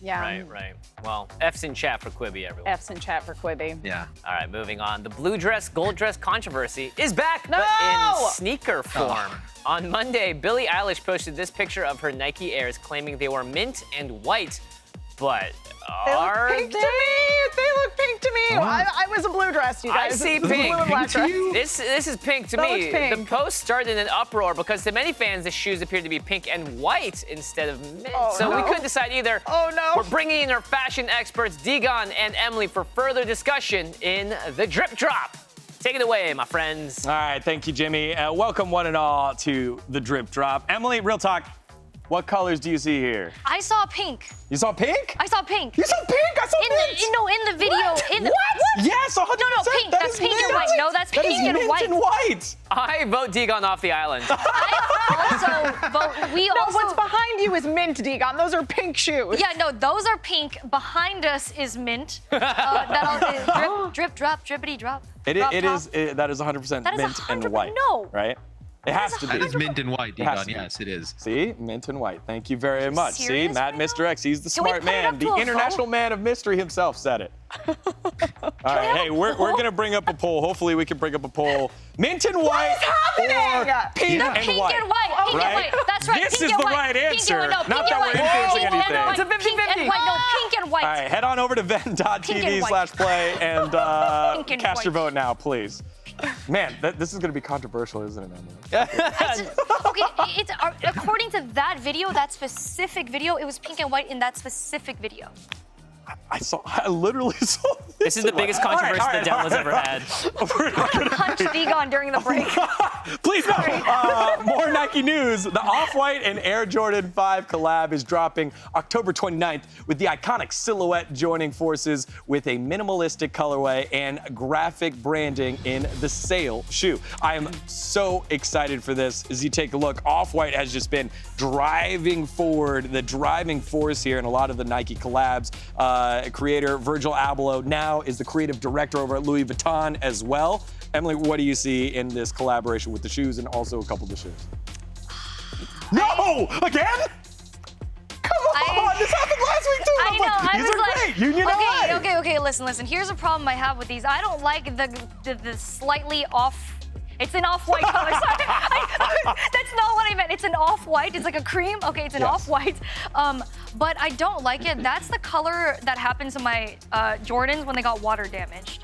Yeah. Right. Well, F's in chat for Quibi, everyone. F's in chat for Quibi. Yeah. All right, moving on. The blue dress, gold dress controversy is back, but in sneaker form. On Monday, Billie Eilish posted this picture of her Nike Airs claiming they were mint and white, but are They look pink to me. They look pink to me. I was a blue dress, you guys. I see Blue pink. and black dress. This is pink to That me. looks pink. The post started in an uproar because to many fans, the shoes appeared to be pink and white instead of mint. So we couldn't decide either. Oh, no. We're bringing in our fashion experts, Digon and Emily, for further discussion in the Drip Drop. Take it away, my friends. All right, thank you, Jimmy. Welcome one and all to the Drip Drop. Emily, real talk. What colors do you see here? I saw pink. You saw pink? I saw pink. You saw pink? I saw mint. In the video. What? Yes, 100%. No, pink. That That's is pink and mint. white. No, that's That is pink and mint white. and white. I vote Digon off the island. I also vote. What's behind you is mint, Digon. Those are pink shoes. Yeah, no, those are pink. Behind us is mint. That'll drip, drop, drippity drop. That is 100% That is mint and 100%. white. No. Right? It has to be. That is mint and white, It has Digon. to be. Yes, it is. See? Mint and white. Thank you very much. See? serious Matt right now? Mr. X, he's the Can we smart put it man. up to The a international vote? man of mystery himself said it. All right, hey, we're going to bring up a poll. Hopefully we can bring up a poll. Mint and white or pink No, and pink white. and white. Pink Right? and white. That's right. This pink is and the white. right Pink and answer. white. No, Not pink that and we're white. influencing Pink and anything. white. It's a Pink and white. No, pink and white. All right, head on over to venn.tv/play and Pink and cast your white. vote now, please. Man, this is going to be controversial, isn't it, Emily? Okay, it's according to that video, that specific video, it was pink and white in that specific video. I literally saw this. This is the biggest controversy All right, the Devils ever had. We're not gonna- Punch Digon during the break. Please no. More Nike news. The Off-White and Air Jordan 5 collab is dropping October 29th with the iconic silhouette joining forces with a minimalistic colorway and graphic branding in the Sail shoe. I am so excited for this. As you take a look, Off-White has just been driving forward, the driving force here in a lot of the Nike collabs. Creator Virgil Abloh now is the creative director over at Louis Vuitton as well. Emily, what do you see in this collaboration with the shoes and also a couple of the shoes? No! Again? Come on! This happened last week too! I I'm know. like, I these was are like, great! Union LA! okay. Listen. Here's a problem I have with these. I don't like the slightly off. It's an off-white color. Sorry. That's not what I meant. It's an off-white. It's like a cream. Okay, it's an off-white. But I don't like it. That's the color that happens to my Jordans when they got water damaged.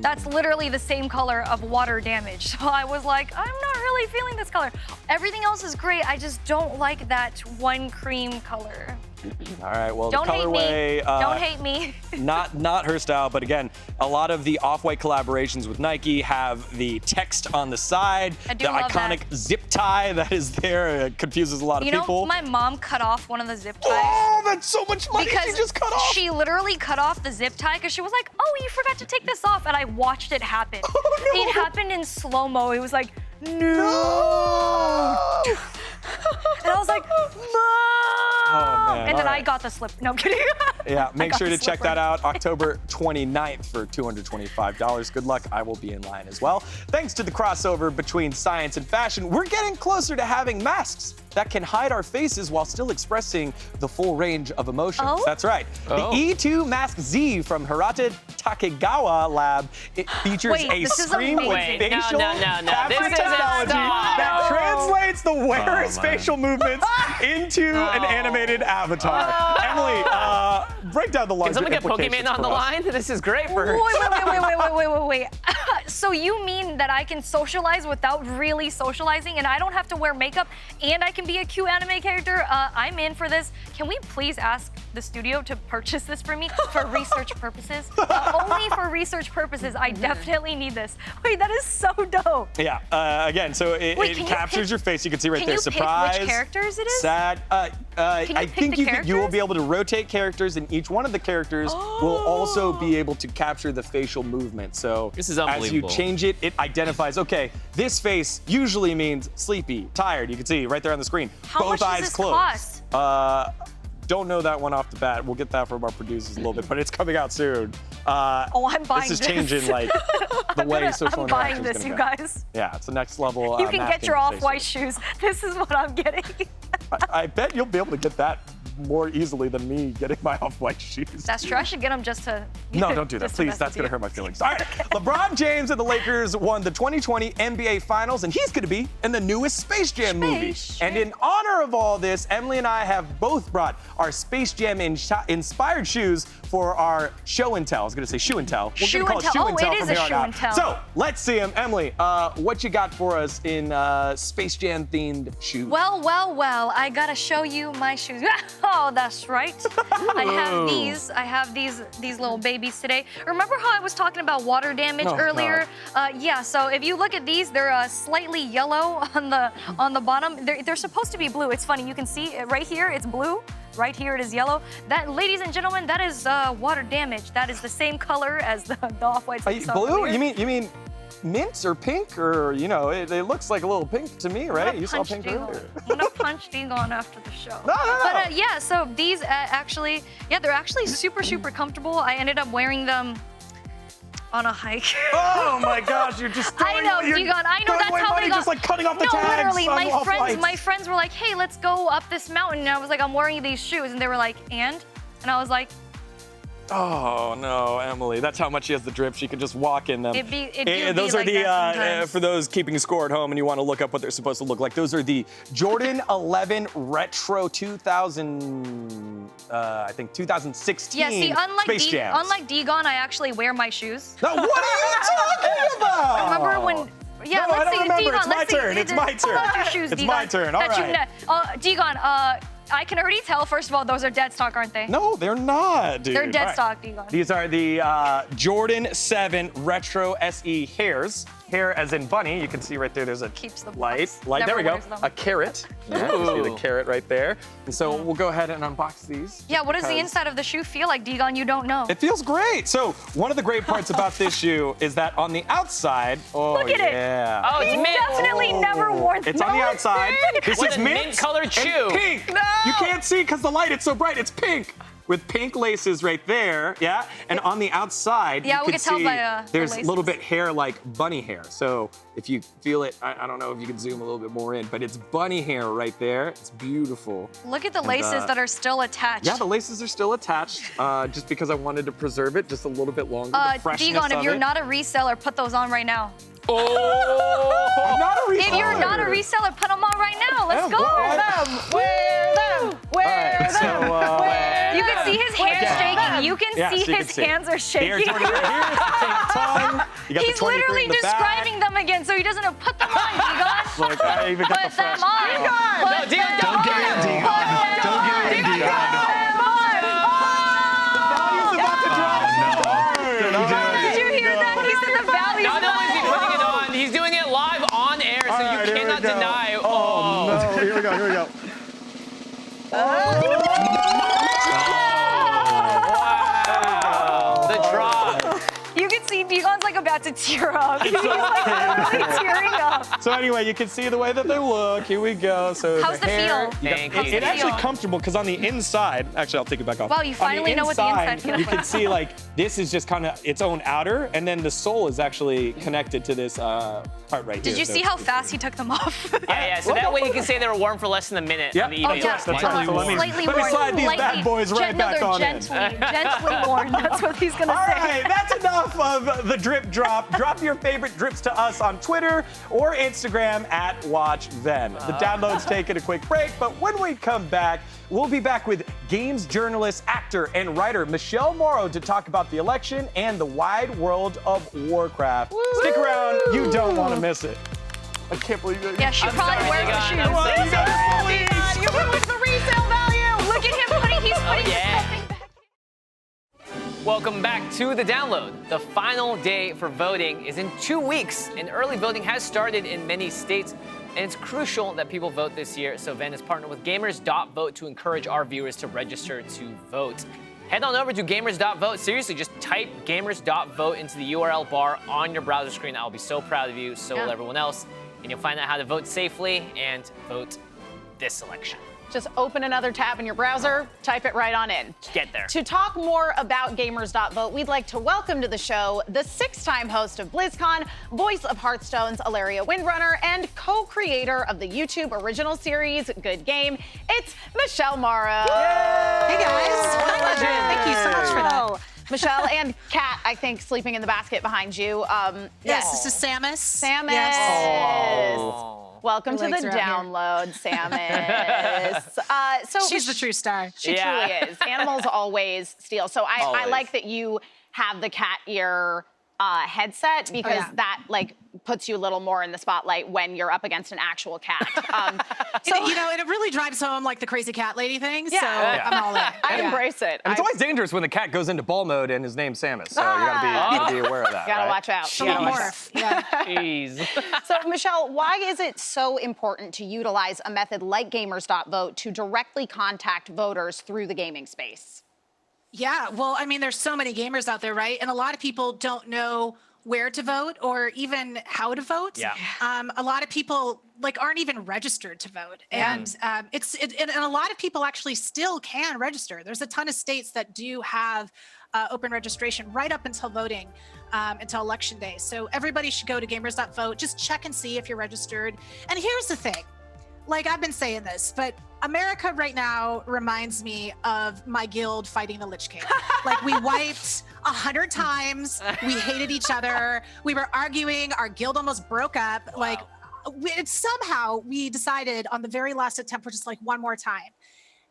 That's literally the same color of water damage. So I was like, I'm not really feeling this color. Everything else is great. I just don't like that one cream color. All right, well, Don't the hate colorway, me. Don't hate me. not her style, but again, a lot of the Off-White collaborations with Nike have the text on the side, I do the love iconic zip tie that is there. It confuses a lot of You know, people. my mom cut off one of the zip ties. Oh, that's so much money Because she just cut off. she literally cut off the zip tie because she was like, "Oh, you forgot to take this off," and I watched it happen. Oh, no. It happened in slow mo. It was like, no. And I was like, Mom! Oh, man. And then All I right. got the slip. No, I'm kidding. Yeah, make got sure the to check slipper. that out October 29th for $225. Good luck. I will be in line as well. Thanks to the crossover between science and fashion, we're getting closer to having masks that can hide our faces while still expressing the full range of emotions. Oh? That's right. Oh. The E2 Mask Z from Hirata Takegawa Lab, it features Wait, a this is screen with amazing. No, facial no. capture This isn't technology stop. that translates the wearer's Oh, man. facial movements into an animated avatar. Emily, break down the larger Can someone get implications Pokemon on for the us. line? This is great for her. Wait. So you mean that I can socialize without really socializing, and I don't have to wear makeup, and I can be a cute anime character? I'm in for this. Can we please ask the studio to purchase this for me for research purposes? Only for research purposes. I definitely need this. Wait, that is so dope. Yeah. Again, so it captures your face. You can see right Can there. you Surprise. pick which characters it is? Sad. I think you will be able to rotate characters, and each one of the characters will also be able to capture the facial movement. So This is as you unbelievable. change it, it identifies, okay, this face usually means sleepy, tired. You can see right there on the screen. How Both much does eyes this closed. cost? Don't know that one off the bat. We'll get that from our producers a little bit, but it's coming out soon. Oh, I'm buying This this. is changing like the way social I'm buying interaction's this, gonna you go. guys. Yeah, it's the next level. You can get masking your the off-white faces. shoes. This is what I'm getting. I bet you'll be able to get that more easily than me getting my off-white shoes. That's true. I should get them just to. No, don't do that, just to please. mess That's with gonna you. hurt my feelings. All right, LeBron James and the Lakers won the 2020 NBA Finals, and he's gonna be in the newest Space Jam movie. Space And in honor of all this, Emily and I have both brought our Space Jam inspired shoes for our show and tell. I was gonna say shoe and tell. We're Shoe gonna call and it tell. shoe and Oh, tell it from is a here on shoe out. and tell. So let's see them. Emily, what you got for us in Space Jam themed shoes? Well, I gotta show you my shoes. Oh, that's right. I have these little babies today. Remember how I was talking about water damage Oh, earlier? Yeah. So if you look at these, they're slightly yellow on the bottom. They're supposed to be blue. It's funny. You can see it right here. It's blue. Right here it is yellow. That, ladies and gentlemen, that is water damage. That is the same color as the off-whites. that you saw Blue? earlier. You mean mint or pink, or it looks like a little pink to me, right? You saw Punch pink Dingle. earlier. I'm gonna punch Dingle after the show. No. But yeah, so these actually, they're actually super comfortable. I ended up wearing them on a hike. Oh my gosh, you're just I know, Digon. I know that's how they got. just like cutting off the no, tags. literally, on off-whites. my friends were like, "Hey, let's go up this mountain." And I was like, "I'm wearing these shoes," and they were like, "And?" And I was like, Oh no, Emily, that's how much she has the drip. She can just walk in them. do be those are like the that sometimes. for those keeping score at home and you want to look up what they're supposed to look like. Those are the Jordan 11 Retro 2000, I think 2016. "Yeah, see, Space Jams. unlike Digon, I actually wear my shoes." Now, what are you talking about? Remember when? Yeah, No, I let's don't see. remember. Digon, It's my let's see. turn. It's my Pull out turn. your shoes, It's Digon, my turn. All that you right. Digon, I can already tell. First of all, those are dead stock, aren't they? No, they're not, dude. They're dead All right. stock, Digon. These are the Jordan 7 Retro SE hairs. Hair as in bunny. You can see right there, there's a Keeps the light. box. There we Never go. wears them. A carrot. Yeah, you see the carrot right there. And so we'll go ahead and unbox these. Yeah, what does the because inside of the shoe feel like, Digon? You don't know. It feels great. So one of the great parts about this shoe is that on the outside, Look at it. yeah. Oh, it's He's mint. definitely never worn them. It's on the outside. This What is a mint-colored and shoe. pink. You can't see because the light, it's so bright. It's pink with pink laces right there. Yeah. And on the outside, Yeah, you we can could tell see by, the there's a little laces. bit hair like bunny hair. So if you feel it, I don't know if you can zoom a little bit more in, but it's bunny hair right there. It's beautiful. Look at the laces that are still attached. Yeah, the laces are still attached just because I wanted to preserve it just a little bit longer. The freshness Digon, if of you're it. not a reseller, put those on right now. I'm not a If you're not a reseller. reseller, put them on right now. Let's go. Wear them. Wear All right, so, You can see his hands shaking. You can Yeah, see so you his can see it. hands are Here, shaking. Jordan, right here. It's the pink tongue. You got He's the 23 literally in the back. describing them again, so he doesn't know. Put them on, Digon. Look, I even got the Put them fresh. on. Put Digon, them don't on. get it, Digon. Put them Don't get it, on. Digon. Put them on. Value's about to drop so hard. Did you hear that? He said the value's Not only is he putting it on, he's doing it live on air, so All right, you here we cannot go. deny. Oh, no. Here we go. Here we go. Wow. The drop. You can see Digon's like about to tear up. He's like literally tearing up. So anyway, you can see the way that they look. Here we go. So How's the hair, feel? you got- Thank it- you. It's actually feel? comfortable because on the inside, actually, I'll take it back off. Wow, you On finally know what the inside feels You like. can see like this is just kind of its own outer, and then the sole is actually connected to this part right here. Did you So see it's- how fast he took them off? Yeah, so that way you can say they were warm for less than a minute Yeah, on the oh, eBay. yeah, that's right. So let me Slightly let me worn. slide these bad Lightly- boys right back no, on they're in. gently worn. That's what he's gonna All say. right, that's enough of the drip drop. Drop your favorite drips to us on Twitter or Instagram at WatchVenn. The download's taking a quick break, but when we come back, we'll be back with games journalist, actor, and writer Michele Morrow to talk about the election and the wide world of Warcraft. Woo! Stick around, you don't want to miss it. I can't believe it. Yeah, she probably wears the shoes. You ruined the resale value. Look at him putting his stuffing back. Welcome back to The Download. The final day for voting is in 2 weeks, and early voting has started in many states, and it's crucial that people vote this year, so VENN has partnered with Gamers.vote to encourage our viewers to register to vote. Head on over to Gamers.vote. Seriously, just type Gamers.vote into the URL bar on your browser screen. I'll be so proud of you, so will everyone else, and you'll find out how to vote safely and vote this election. Just open another tab in your browser, type it right on in. Get there. To talk more about Gamers.vote, we'd like to welcome to the show the 6-time host of BlizzCon, voice of Hearthstone's Alaria Windrunner, and co-creator of the YouTube original series Good Game. It's Michele Morrow. Hey guys. Hi, thank you so much for that. Michele and Kat, I think, sleeping in the basket behind you. Yes, this is Samus. Samus. Yes. Oh. Welcome to Her the legs are out download, Samus. So She's the true star. She truly is. Animals always steal. So I like that you have the cat ear headset because that like puts you a little more in the spotlight when you're up against an actual cat. So you know, and it really drives home like the crazy cat lady thing. So I'm all in. I embrace it. And it's always dangerous when the cat goes into ball mode and his name's Samus, so you gotta be aware of that. Gotta right? watch out. She'll morph. Yeah. Jeez. So, Michele, why is it so important to utilize a method like Gamers.vote to directly contact voters through the gaming space? Yeah, well, I mean, there's so many gamers out there, right? And a lot of people don't know where to vote or even how to vote. Yeah. A lot of people like aren't even registered to vote, and and a lot of people actually still can register. There's a ton of states that do have open registration right up until voting, until election day. So everybody should go to Gamers.vote. Just check and see if you're registered. And here's the thing. Like, I've been saying this, but America right now reminds me of my guild fighting the Lich King. Like, we wiped 100 times. We hated each other. We were arguing. Our guild almost broke up. Wow. Like, somehow we decided on the very last attempt, we're just like, one more time.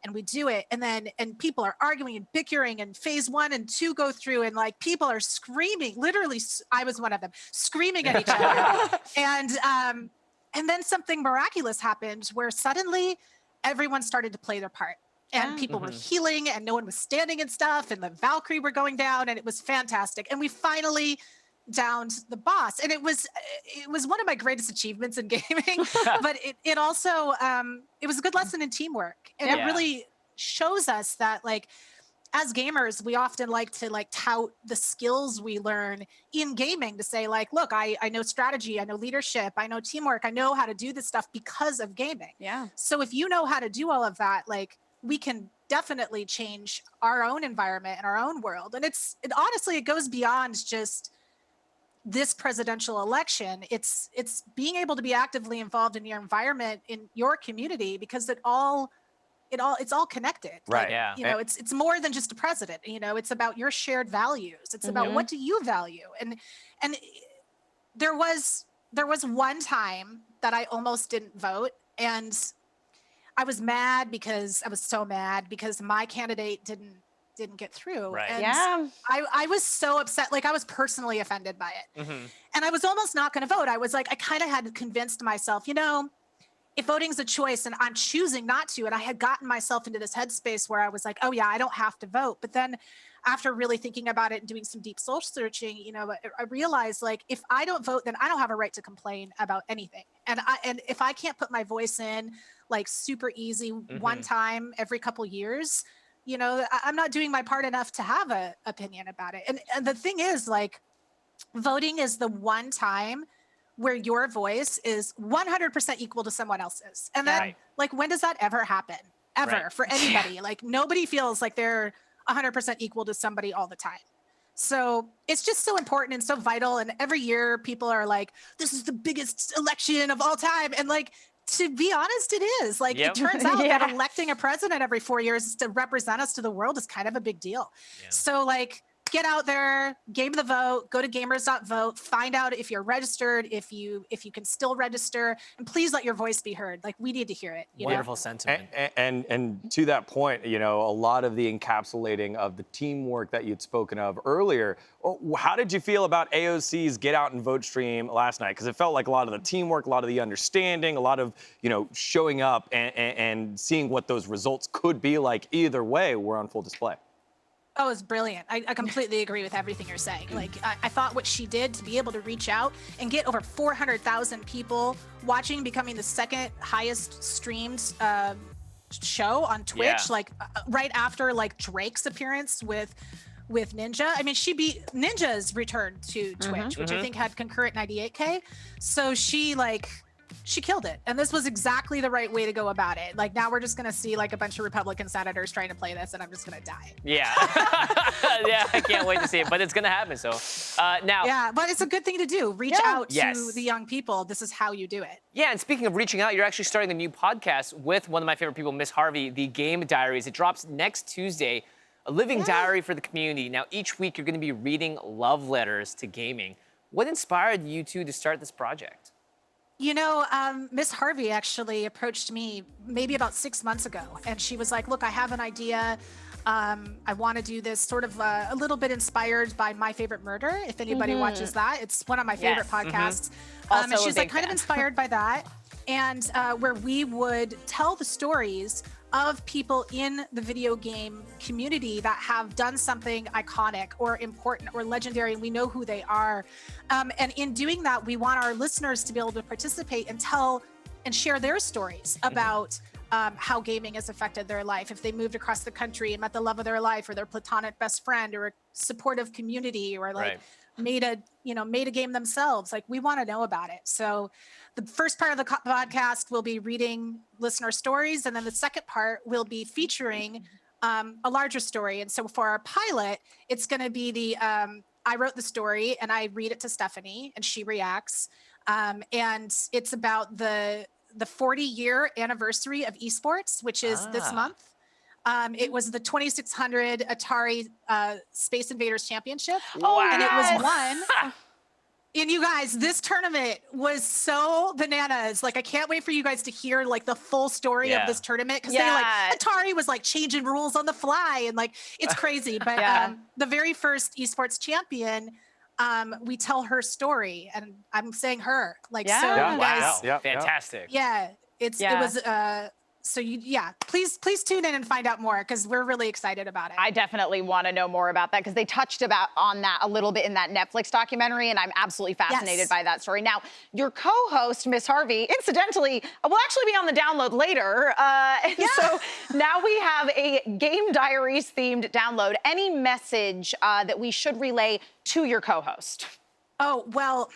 And we do it. And people are arguing and bickering, and phase 1 and 2 go through, and like people are screaming. Literally, I was one of them, screaming at each other. And then something miraculous happened where suddenly everyone started to play their part, and people were healing, and no one was standing and stuff, and the Valkyrie were going down, and it was fantastic. And we finally downed the boss, and it was one of my greatest achievements in gaming. But it also it was a good lesson in teamwork, and it really shows us that, like, as gamers, we often like to tout the skills we learn in gaming to say, like, look, I know strategy, I know leadership, I know teamwork, I know how to do this stuff because of gaming. Yeah. So if you know how to do all of that, like, we can definitely change our own environment and our own world. And honestly, it goes beyond just this presidential election. It's being able to be actively involved in your environment, in your community, because it's all connected. Right. Yeah. You know, it's more than just a president. You know, it's about your shared values. It's about what do you value? And there was one time that I almost didn't vote, and I was mad because my candidate didn't get through. Right. And I was so upset. Like, I was personally offended by it. And I was almost not going to vote. I was like, I kind of had convinced myself, you know, if voting's a choice and I'm choosing not to, and I had gotten myself into this headspace where I was like, oh yeah, I don't have to vote. But then after really thinking about it and doing some deep soul searching, you know, I realized, like, if I don't vote, then I don't have a right to complain about anything. And if I can't put my voice in, like, super easy one time every couple years, you know, I'm not doing my part enough to have an opinion about it. And the thing is, like, voting is the one time where your voice is 100% equal to someone else's. And then, like, when does that ever happen? Ever, for anybody? Like, nobody feels like they're 100% equal to somebody all the time. So it's just so important and so vital. And every year people are like, this is the biggest election of all time. And, like, to be honest, it is. Like, it turns out that electing a president every 4 years to represent us to the world is kind of a big deal. So, like, get out there, game the vote, go to gamers.vote, find out if you're registered, if you can still register, and please let your voice be heard. Like, we need to hear it. You Wonderful know? sentiment. And to that point, you know, a lot of the encapsulating of the teamwork that you'd spoken of earlier. How did you feel about AOC's Get Out and Vote stream last night? Because it felt like a lot of the teamwork, a lot of the understanding, a lot of, you know, showing up and seeing what those results could be like either way were on full display. Oh, it's brilliant. I completely agree with everything you're saying. Like, I thought what she did to be able to reach out and get over 400,000 people watching, becoming the second highest streamed show on Twitch, Yeah. like right after like Drake's appearance with Ninja. I mean, she beat Ninja's return to Twitch, which I think had concurrent 98K. So she killed it. And this was exactly the right way to go about it. Like, now we're just going to see like a bunch of Republican senators trying to play this, and I'm just going to die. Yeah. Yeah, I can't wait to see it, but it's going to happen. So now. Yeah, but it's a good thing to do. Reach out to Yes. the young people. This is how you do it. Yeah, and speaking of reaching out, you're actually starting a new podcast with one of my favorite people, Miss Harvey, The Game Diaries. It drops next Tuesday, a living diary for the community. Now, each week you're going to be reading love letters to gaming. What inspired you two to start this project? You know, Miss Harvey actually approached me maybe about 6 months ago, and she was like, look, I have an idea. I want to do this sort of a little bit inspired by My Favorite Murder, if anybody watches that. It's one of my favorite podcasts. And Also a she's like big kind of fan. inspired by that. And where we would tell the stories of people in the video game community that have done something iconic or important or legendary, and we know who they are. And in doing that, we want our listeners to be able to participate and tell and share their stories about how gaming has affected their life. If they moved across the country and met the love of their life, or their platonic best friend, or a supportive community, or like made a game themselves. Like, we want to know about it. So the first part of the podcast will be reading listener stories, and then the second part will be featuring a larger story. And so for our pilot, it's going to be the I wrote the story and I read it to Stephanie and she reacts. And it's about the 40-year anniversary of esports, which is this month. It was the 2600 Atari Space Invaders Championship. And it was won. And you guys, this tournament was so bananas. Like, I can't wait for you guys to hear like the full story of this tournament, because Atari was like changing rules on the fly, and like, it's crazy. But the very first esports champion, we tell her story, and I'm saying her. Like, so you guys, Fantastic. it was so please tune in and find out more, because we're really excited about it. I definitely want to know more about that, because they touched on that a little bit in that Netflix documentary, and I'm absolutely fascinated by that story. Now, your co-host, Miss Harvey, incidentally, will actually be on the download later. So now we have a Game Diaries themed download. Any message that we should relay to your co-host? Oh, well,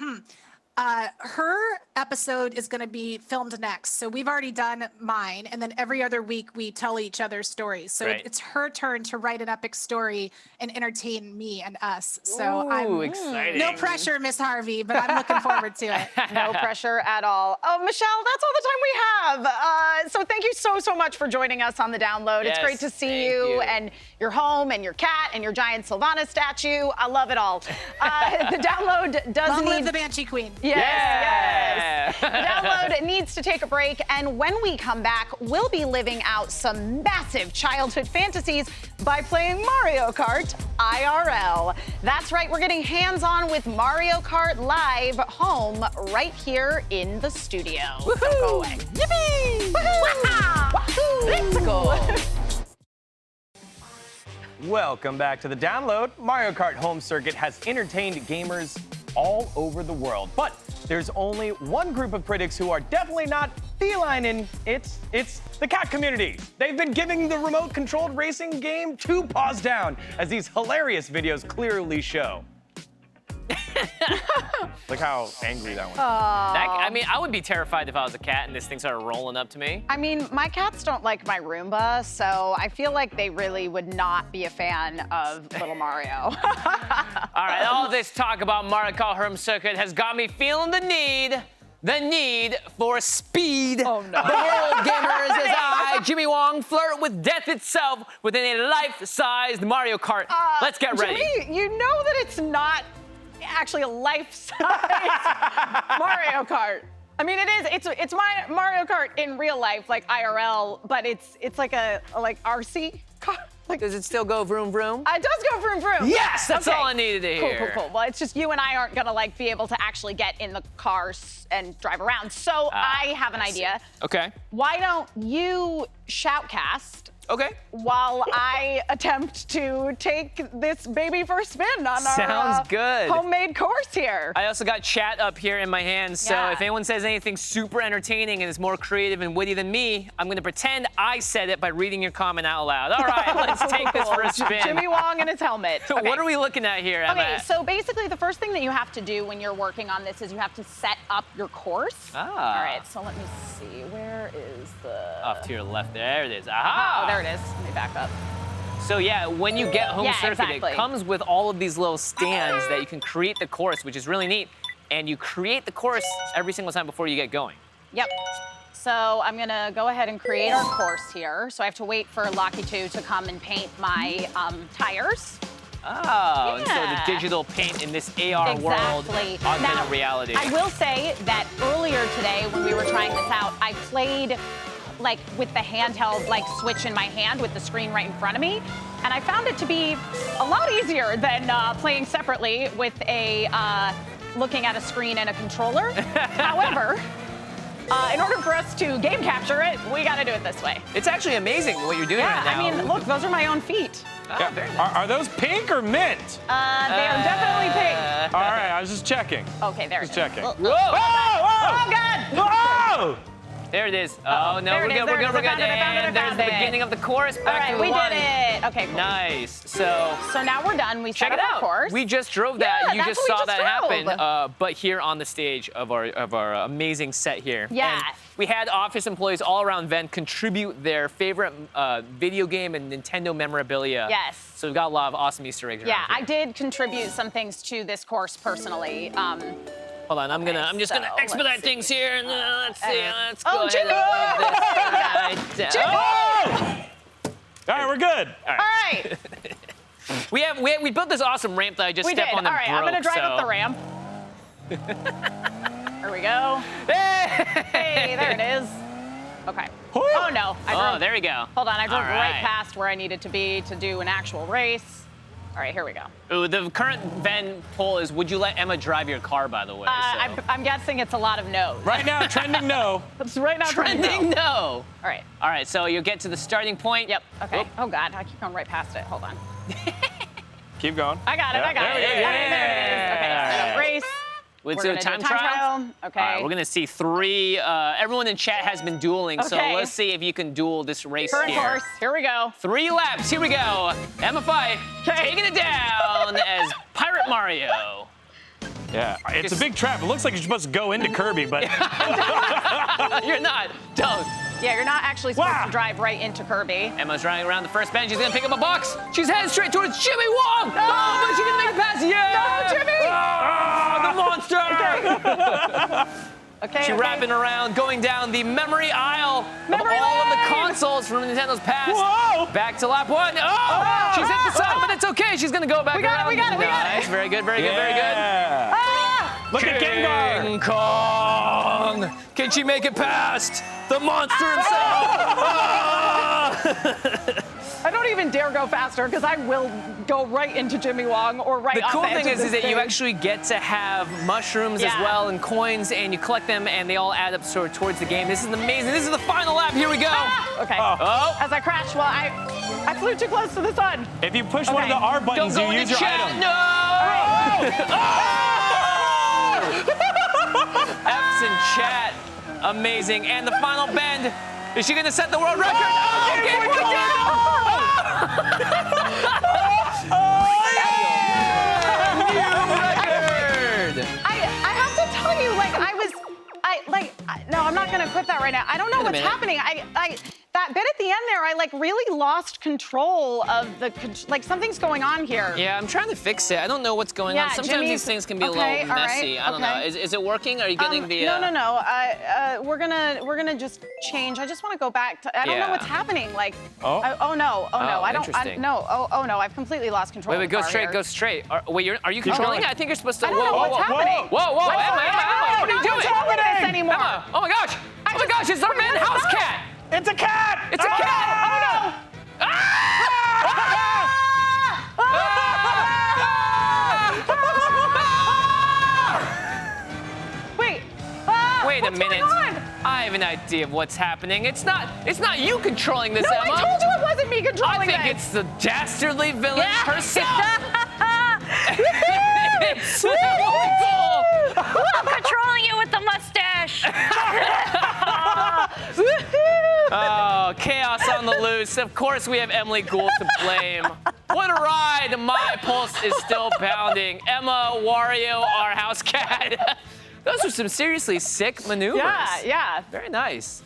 her episode is going to be filmed next. So we've already done mine. And then every other week we tell each other stories. So it's her turn to write an epic story and entertain me and us. So I'm exciting. No pressure, Miss Harvey, but I'm looking forward to it. No pressure at all. Oh, Michelle, that's all the time we have. So thank you so much for joining us on the download. It's great to see you and your home and your cat and your giant Sylvana statue. I love it all. The download does Long need... live the Banshee Queen. Yes. The download needs to take a break, and when we come back, we'll be living out some massive childhood fantasies by playing Mario Kart IRL. That's right, we're getting hands-on with Mario Kart Live home right here in the studio. Don't go away. Yippee! Woohoo! Wahoo! Let's go. Welcome back to the download. Mario Kart Home Circuit has entertained gamers all over the world, but there's only one group of critics who are definitely not feline in it's the cat community. They've been giving the remote-controlled racing game 2 paws down, as these hilarious videos clearly show. Look how angry that one is. I mean, I would be terrified if I was a cat and this thing started rolling up to me. I mean, my cats don't like my Roomba, so I feel like they really would not be a fan of Little Mario. All right, all this talk about Mario Kart Home Circuit has got me feeling the need for speed. Oh, no. The world, gamers, as I by Jimmy Wong flirt with death itself within a life-sized Mario Kart. Let's get ready. Jimmy, you know that it's not actually a life-size Mario Kart. I mean, it is. It's my Mario Kart in real life, like IRL, but it's like a RC car. Like, Does it still go vroom vroom? it does go vroom vroom. Yes, that's all I needed to Cool, hear. cool. Well, it's just you and I aren't gonna like be able to actually get in the cars and drive around. So I have an idea. Okay. Why don't you shoutcast Okay. while I attempt to take this baby for a spin on our Sounds good. homemade course here? I also got chat up here in my hands, so Yeah. if anyone says anything super entertaining and is more creative and witty than me, I'm gonna pretend I said it by reading your comment out loud. All right, let's take this for a spin. Jimmy Wong in his helmet. Okay. What are we looking at here, Emma? Okay, so basically the first thing that you have to do when you're working on this is you have to set up your course. Ah. All right, so let me see. Where is the... Off to your left, there it is. Aha! Oh, there it is. Let me back up. So yeah, when you get home Yeah, circuit, exactly. it comes with all of these little stands that you can create the course, which is really neat. And you create the course every single time before you get going. Yep. So I'm gonna go ahead and create our course here. So I have to wait for Lucky2 to come and paint my tires. Oh, and so the Yeah. digital paint in this AR world, Exactly. augmented Now, reality. I will say that earlier today when we were trying this out, I played like with the handheld like switch in my hand with the screen right in front of me. And I found it to be a lot easier than playing separately with a looking at a screen and a controller. However, in order for us to game capture it, we got to do it this way. It's actually amazing what you're doing Yeah, right now. I mean, look, those are my own feet. Oh, very nice. Are those pink or mint? They are definitely pink. All right, I was just checking. Okay, there Just it is. checking. Oh, Whoa! oh, God! Whoa! There it is. Oh, no, There we're it is, good, there we're it good, is. we're I good. found it, I found it, I And there's found the it. beginning of the course. All Back right, to we one. did it. Okay, cool. Nice. So So now we're done. We check set it up our out. course. We just drove that. Yeah, You that's just what we saw just that drove. happen. But here on the stage of our amazing set here. Yeah. And we had office employees all around VENN contribute their favorite video game and Nintendo memorabilia. Yes. So we've got a lot of awesome Easter eggs. Yeah, around I here. did contribute some things to this course personally. Hold on, I'm just gonna so expedite let's see. things here, and let's see. Let's Oh, go Jimmy! ahead and move this right down. Oh! All right, we're good. All right, We built this awesome ramp that I just we did. stepped on All and right, broke. I'm gonna drive so. up the ramp. There we go. Hey! Hey, there it is. Okay. Whew. Oh no, I drove. Oh, there we go. Hold on, I drove All right right. past where I needed to be to do an actual race. All right, here we go. Ooh, the current VENN poll is: would you let Emma drive your car? By the way, so. I'm guessing it's a lot of no's. Right now, trending no. It's right now Trending no. All right. All right, so you'll get to the starting point. Yep. Okay. Whoop. Oh God, I keep going right past it. Hold on. Keep going. I got it. I got There it. we go. Okay, there it is. Okay. Set up race. Let's We're do a gonna time do a time trial. Okay. All right, we're gonna see three. Everyone in chat has been dueling, so Okay. let's see if you can duel this race Current here. course. Here we go. 3 laps. Here we go. Emma Fife taking it down as Pirate Mario. Yeah, it's a big trap. It looks like you're supposed to go into Kirby, but You're not. Don't. Yeah, you're not actually supposed Wow. to drive right into Kirby. Emma's running around the first bend. She's gonna pick up a box. She's headed straight towards Jimmy Wong. Oh, but she's gonna make it past. Yeah. No, Jimmy! Oh, the monster. Okay. She's okay. wrapping around, going down the memory aisle Memory of all of the lane! consoles from Nintendo's past. Whoa! Back to lap 1. Oh, she's hit the side, but it's okay. She's gonna go back We got it, around. we got it, we got it. Nice. Very good, very good, very good. Yeah. Ah! Look at Gengar. King Kong! Can she make it past the monster himself? Ah! I don't even dare go faster because I will go right into Jimmy Wong or right The off cool the edge thing of is this that you thing. actually get to have mushrooms as Yeah. well and coins, and you collect them, and they all add up sort of towards the game. This is amazing. This is the final lap. Here we go. Okay. Oh. As I crashed, well, I flew too close to the sun. If you push one of Okay. the R Don't buttons, go you into use your chat. item. No! F's in chat. Amazing. And the final bend. Is she going to set the world record? Oh, game point record! I have to tell you, like, no, I'm not gonna quit that right now. I don't know what's minute. happening. that bit at the end there, I like really lost control of like something's going on here. Yeah, I'm trying to fix it. I don't know what's going on. Sometimes Jimmy's, these things can be a little all messy. right, I don't know. Is it working? Are you getting the? No. We're gonna just change. I just want to go back to. I don't know what's happening. Like. Oh. No. I don't. Interesting. No. No. I've completely lost control. Wait, of the go car straight. here. Go straight. Are you controlling it? I think you're supposed to. I don't know what's happening. Whoa, Emma, what are you doing? What's happening anymore? Emma, oh my gosh! It's our man house cat! It's a cat! It's a cat! Oh no! Wait a what's minute. going on? I have an idea of what's happening. It's not you controlling this, No, Emma. I told you it wasn't me controlling I think this. it's the dastardly villain herself. It's really cool. I'm controlling you with the mustache. Oh, chaos on the loose. Of course, we have Emily Gould to blame. What a ride. My pulse is still pounding. Emma, Wario, our house cat. Those are some seriously sick maneuvers. Yeah. Very nice.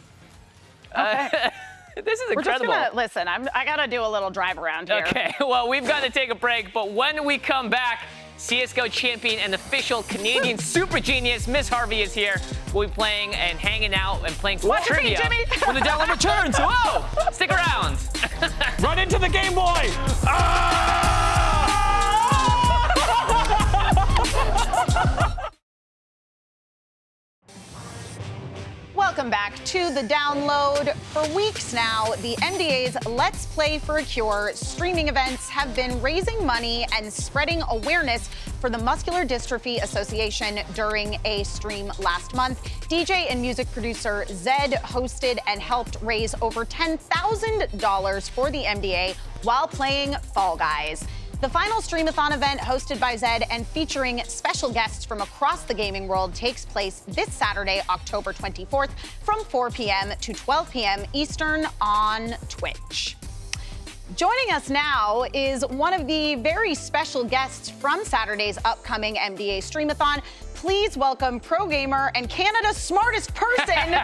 Okay. This is We're just incredible. gonna listen. I gotta do a little drive around here. Okay, well, we've got to take a break, but when we come back, CSGO champion and official Canadian super genius, Miss Harvey, is here. We'll be playing and hanging out and playing some Watch your feet, trivia Jimmy. when the download returns. Whoa! Stick around. Run into the Game Boy! Welcome back to the download. For weeks now, the MDA's Let's Play for a Cure streaming events have been raising money and spreading awareness for the Muscular Dystrophy Association during a stream last month. DJ and music producer Zed hosted and helped raise over $10,000 for the MDA while playing Fall Guys. The final Streamathon event, hosted by Zed and featuring special guests from across the gaming world, takes place this Saturday, October 24th, from 4 p.m. to 12 p.m. Eastern on Twitch. Joining us now is one of the very special guests from Saturday's upcoming MDA Streamathon. Please welcome pro gamer and Canada's smartest person,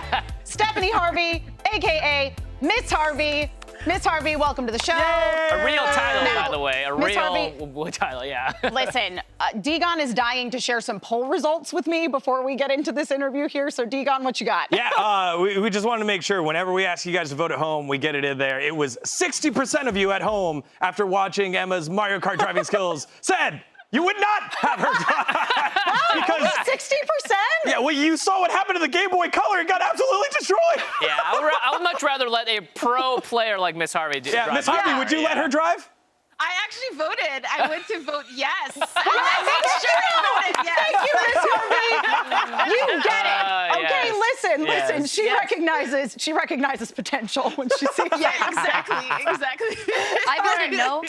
Stephanie Harvey, aka Miss Harvey. Miss Harvey, welcome to the show. A real title, Now, by the way. A Miss real title, yeah. Listen, Degon is dying to share some poll results with me before we get into this interview here. So, Degon, what you got? Yeah, we just wanted to make sure whenever we ask you guys to vote at home, we get it in there. It was 60% of you at home after watching Emma's Mario Kart driving skills said you would not have her drive. Because 60%? Yeah, well, you saw what happened to the Game Boy Color. It got absolutely destroyed. Yeah, I would much rather let a pro player like Miss Harvey do. Yeah, Miss Harvey, would you let her drive? I actually voted. I went to vote yes. I made sure I voted yes. Thank you, Miss Harvey. You get it. Okay, yes. listen. She recognizes potential when she sees it. Yeah, exactly. I voted no.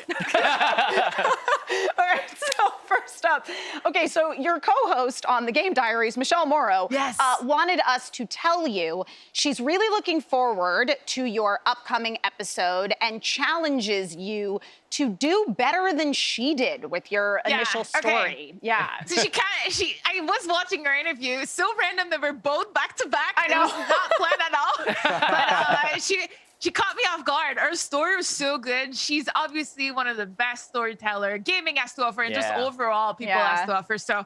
All right, so first up, okay, so your co-host on the Game Diaries, Michele Morrow, Yes. Wanted us to tell you she's really looking forward to your upcoming episode and challenges you to do better than she did with your initial story. Okay. Yeah. So I was watching her interview. So random that we're both back to back. I know. It was not planned at all. But she caught me off guard. Her story was so good. She's obviously one of the best storyteller gaming has to offer, and just overall people has to offer. So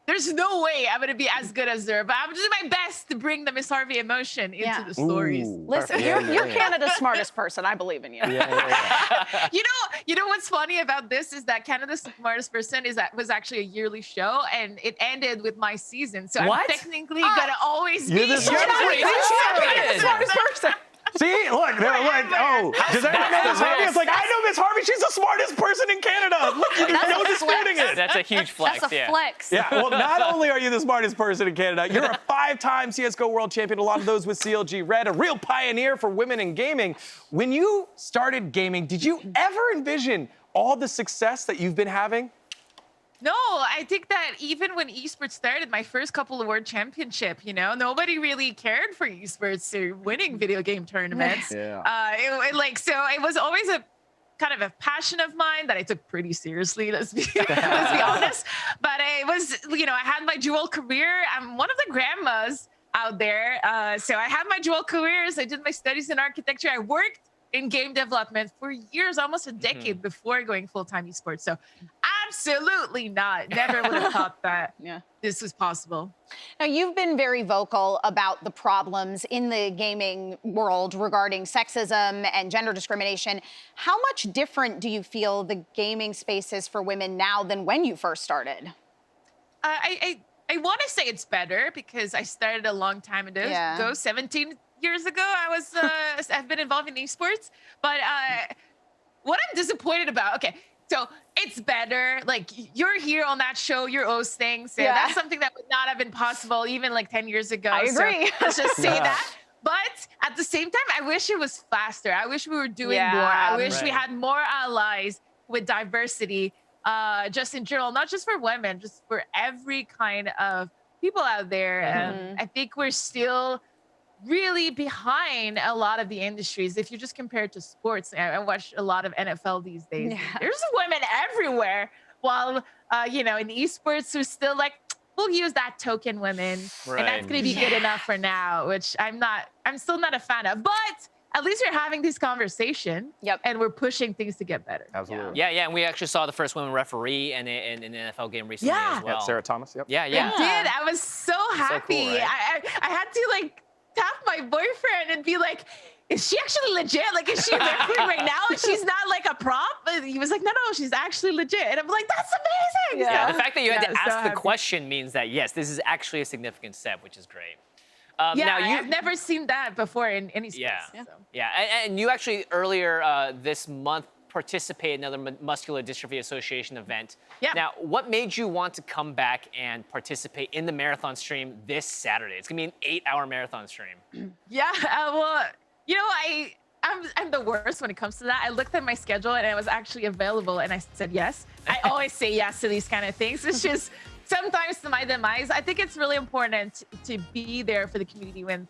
there's no way I'm gonna be as good as her, but I'm doing my best to bring the Miss Harvey emotion into the stories. Listen, you're Canada's smartest person. I believe in you. You know what's funny about this is that Canada's Smartest Person was actually a yearly show, and it ended with my season. So I'm technically gonna always be the Canada's smartest person. See, look, they're like, oh, does anyone know Miss Harvey? It's like, I know Miss Harvey. She's the smartest person in Canada. Look, there's no disputing it. That's a huge flex. That's a flex. Yeah, well, not only are you the smartest person in Canada, you're a 5-time CSGO world champion, a lot of those with CLG Red, a real pioneer for women in gaming. When you started gaming, did you ever envision all the success that you've been having? No, I think that even when esports started, my first couple of world championship, nobody really cared for esports or winning video game tournaments. So it was always a kind of a passion of mine that I took pretty seriously. Let's be honest. But it was, I had my dual career. I'm one of the grandmas out there. So I have my dual careers. I did my studies in architecture. I worked in game development for years, almost a decade before going full-time esports. So absolutely not. Never would have thought that this was possible. Now, you've been very vocal about the problems in the gaming world regarding sexism and gender discrimination. How much different do you feel the gaming space is for women now than when you first started? I want to say it's better because I started a long time ago, 17 years ago. I've been involved in esports, but what I'm disappointed about, okay, so it's better. Like, you're here on that show, you're hosting, so that's something that would not have been possible even like 10 years ago. I agree. So let's just say that. But at the same time, I wish it was faster. I wish we were doing more. I wish we had more allies with diversity, just in general, not just for women, just for every kind of people out there. And I think we're still really behind a lot of the industries. If you just compare it to sports, I watch a lot of NFL these days. There's women everywhere. While, in esports, we're still like, we'll use that token women. And that's going to be good enough for now, which I'm still not a fan of. But at least we're having this conversation. And we're pushing things to get better. Absolutely. Yeah, and we actually saw the first women referee in an NFL game recently as well. Sarah Thomas, Yeah. I did. I was so happy. So cool, right? I had to tap my boyfriend and be like, is she actually legit? Like, is she refereeing right now? And she's not like a prop? And he was like, no, she's actually legit. And I'm like, that's amazing. Yeah, the fact that you had to ask the question means that, yes, this is actually a significant step, which is great. Now I've never seen that before in any sports. And you actually earlier this month participated in another Muscular Dystrophy Association event. Now, what made you want to come back and participate in the marathon stream this Saturday? It's gonna be an 8-hour marathon stream. Well, I'm the worst when it comes to that. I looked at my schedule and it was actually available and I said yes. I always say yes to these kind of things. It's just sometimes to my demise. I think it's really important to be there for the community when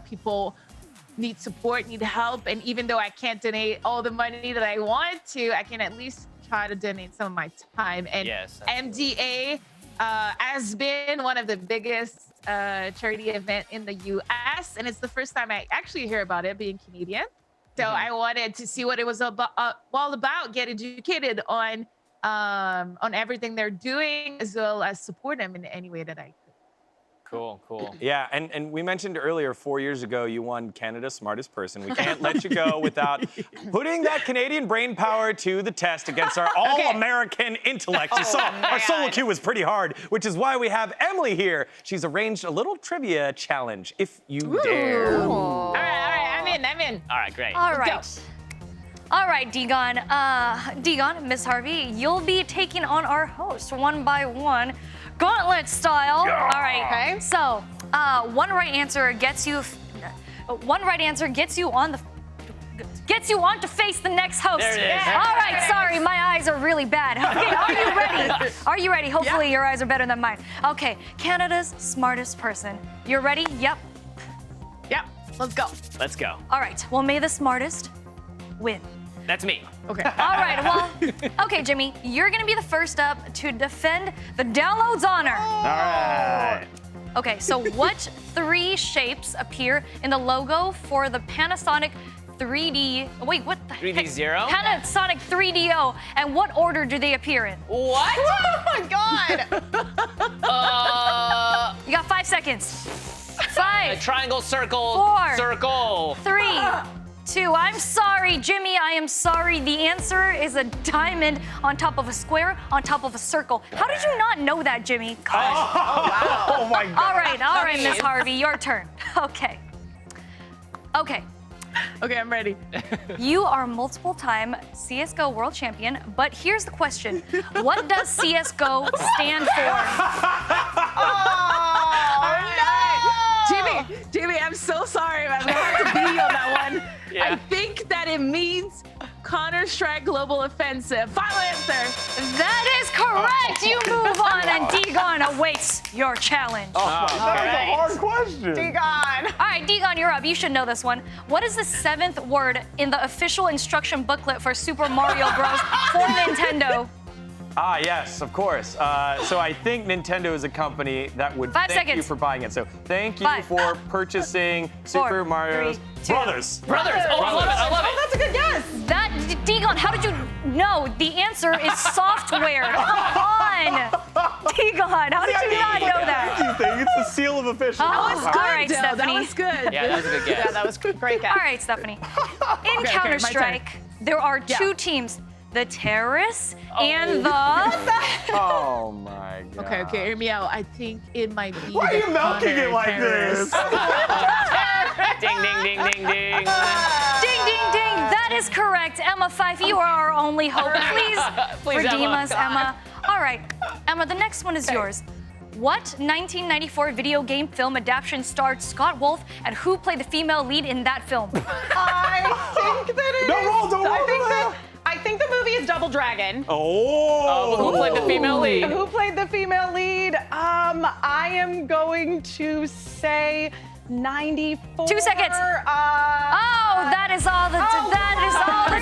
people need support, need help. And even though I can't donate all the money that I want to, I can at least try to donate some of my time. And MDA has been one of the biggest charity event in the US. And it's the first time I actually hear about it, being Canadian. So I wanted to see what it was all about, get educated on everything they're doing, as well as support them in any way that I could. Cool. Yeah, and we mentioned earlier, 4 years ago, you won Canada's Smartest Person. We can't let you go without putting that Canadian brain power to the test against our all-American intellect. You saw our solo queue was pretty hard, which is why we have Emily here. She's arranged a little trivia challenge, if you dare. All right, I'm in. All right, great. All right, Degon, Miss Harvey, you'll be taking on our host one by one, gauntlet style. All right. Okay. So, one right answer gets you on to face the next host. There it is. All right. Sorry, my eyes are really bad. Okay. Are you ready? Are you ready? Hopefully, your eyes are better than mine. Okay. Canada's Smartest Person. You're ready? Yep. Let's go. All right. Well, may the smartest win. That's me. Okay. All right, well, okay, Jimmy, you're gonna be the first up to defend the download's honor. All right. Okay, so what 3 shapes appear in the logo for the Panasonic 3D, wait, what the 3D heck? Zero? Panasonic 3DO, and what order do they appear in? What? Oh my God! You got 5 seconds. 5, Triangle, circle, 4, circle. 3, 2, I'm sorry, Jimmy, I am sorry. The answer is a diamond on top of a square on top of a circle. How did you not know that, Jimmy? Oh my God. All right, Miss Harvey, your turn. Okay, I'm ready. you are multiple-time CSGO world champion, but here's the question. What does CSGO stand for? Jamie, I'm so sorry. I'm gonna have to beat you on that one. I think that it means Counter-Strike Global Offensive. Final answer. That is correct. You move on, and Degon awaits your challenge. That was a hard question. Degon. All right, Degon, you're up. You should know this one. What is the 7th word in the official instruction booklet for Super Mario Bros. For Nintendo? Ah, yes, of course. So I think Nintendo is a company that would 5 thank you seconds. for buying it. So thank you 5, for purchasing Super Mario 3, 2. Brothers. Brothers. Oh, I love it. I love it. That's a good guess. That, Degon, how did you know? The answer is software. Come on. Degon, how did you not know that? You think it's the seal of official. Oh, all right, Dill, Stephanie. That was good. Yeah, that was a good guess. Yeah, that was a great guess. All right, Stephanie. In Okay, Counter-Strike, there are two teams, the terrorists and the... Oh my god. Okay, hear me out. I think it might be. Why are you the milking it like this? Ding, ding, ding, ding, ding. Ding, ding, ding. That is correct. Emma Fife, you are our only hope. Please redeem Emma. us, Emma. All right, Emma, the next one is yours. What 1994 video game film adaptation starred Scott Wolf, and who played the female lead in that film? I think that it Don't is- roll, don't roll. I think the movie is Double Dragon. Oh. Who played the female lead? Who played the female lead? I am going to say 94. 2 seconds. That is all the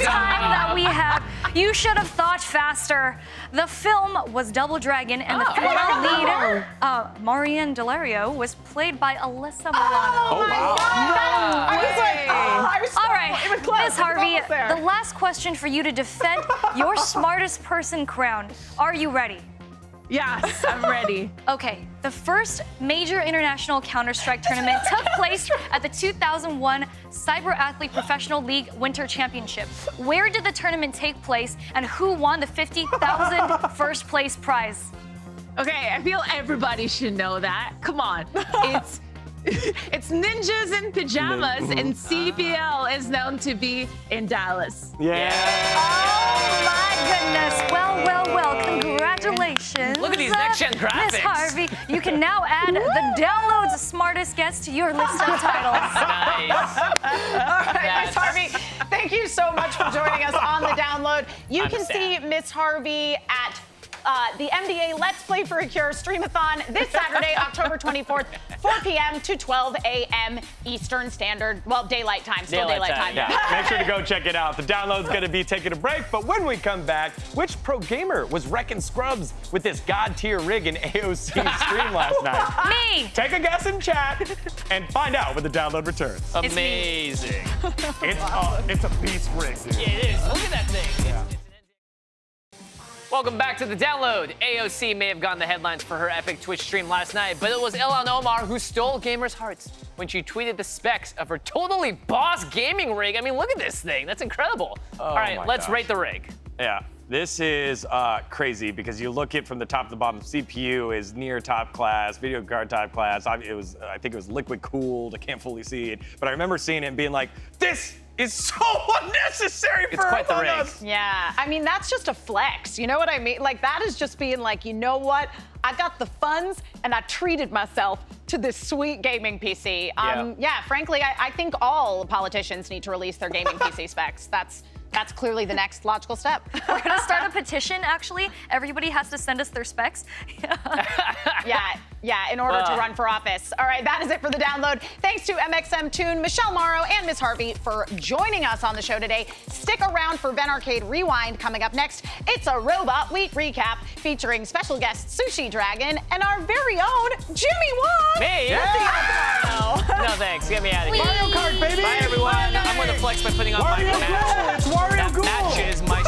time that we have. You should have thought faster. The film was Double Dragon, and the female lead, Marianne Delario, was played by Alyssa Milano. Oh, wow. I was All right, it was close. Miss It was Harvey, almost there. the last question for you to defend your smartest person crown. Are you ready? Yes, I'm ready. Okay, the first major international Counter-Strike tournament took place at the 2001 Cyber Athlete Professional League Winter Championship. Where did the tournament take place, and who won the $50,000 first place prize? Okay, I feel everybody should know that. Come on. It's ninjas in pajamas, and CPL is known to be in Dallas. Yeah. Oh my goodness. Well, congratulations. Look at these next-gen graphics. Miss Harvey, you can now add the download's smartest guest to your list of titles. Nice. All right, Miss Harvey, thank you so much for joining us on the download. You I'm can see Miss Harvey at the MDA Let's Play for a Cure Streamathon this Saturday, October 24th, 4 p.m. to 12 a.m. Eastern Standard, daylight time, still daylight time. Yeah, make sure to go check it out. The download's gonna be taking a break, but when we come back, which pro gamer was wrecking scrubs with this god tier rig in AOC stream last night? Me. Take a guess in chat and find out when the download returns. Amazing. It's a beast rig, dude. Yeah, it is. Look at that thing. Welcome back to the download. AOC may have gotten the headlines for her epic Twitch stream last night, but it was Ilhan Omar who stole gamers' hearts when she tweeted the specs of her totally boss gaming rig. I mean, look at this thing. That's incredible. All right, let's rate the rig. Yeah, this is crazy because you look at from the top to the bottom. CPU is near top class, video card top class. I think it was liquid cooled. I can't fully see it, but I remember seeing it and being like, this is so unnecessary for quite the rig. us. Yeah, I mean, that's just a flex. You know what I mean? Like, that is just being like, you know what? I got the funds and I treated myself to this sweet gaming PC. Yeah, frankly, I think all politicians need to release their gaming PC specs. That's clearly the next logical step. We're gonna start a petition, actually. Everybody has to send us their specs. Yeah, in order to run for office. All right, that is it for the download. Thanks to Mxmtoon, Michele Morrow, and Miss Harvey for joining us on the show today. Stick around for VENN Arcade Rewind coming up next. It's a Robot Week recap featuring special guest Sushi Dragon and our very own Jimmy Wong. Me? Yeah. No, thanks. Get me out of here. Mario Kart, baby! Bye, everyone. I'm going to flex by putting on my Wario mask. Ghoul! It's Wario That Ghoul! matches my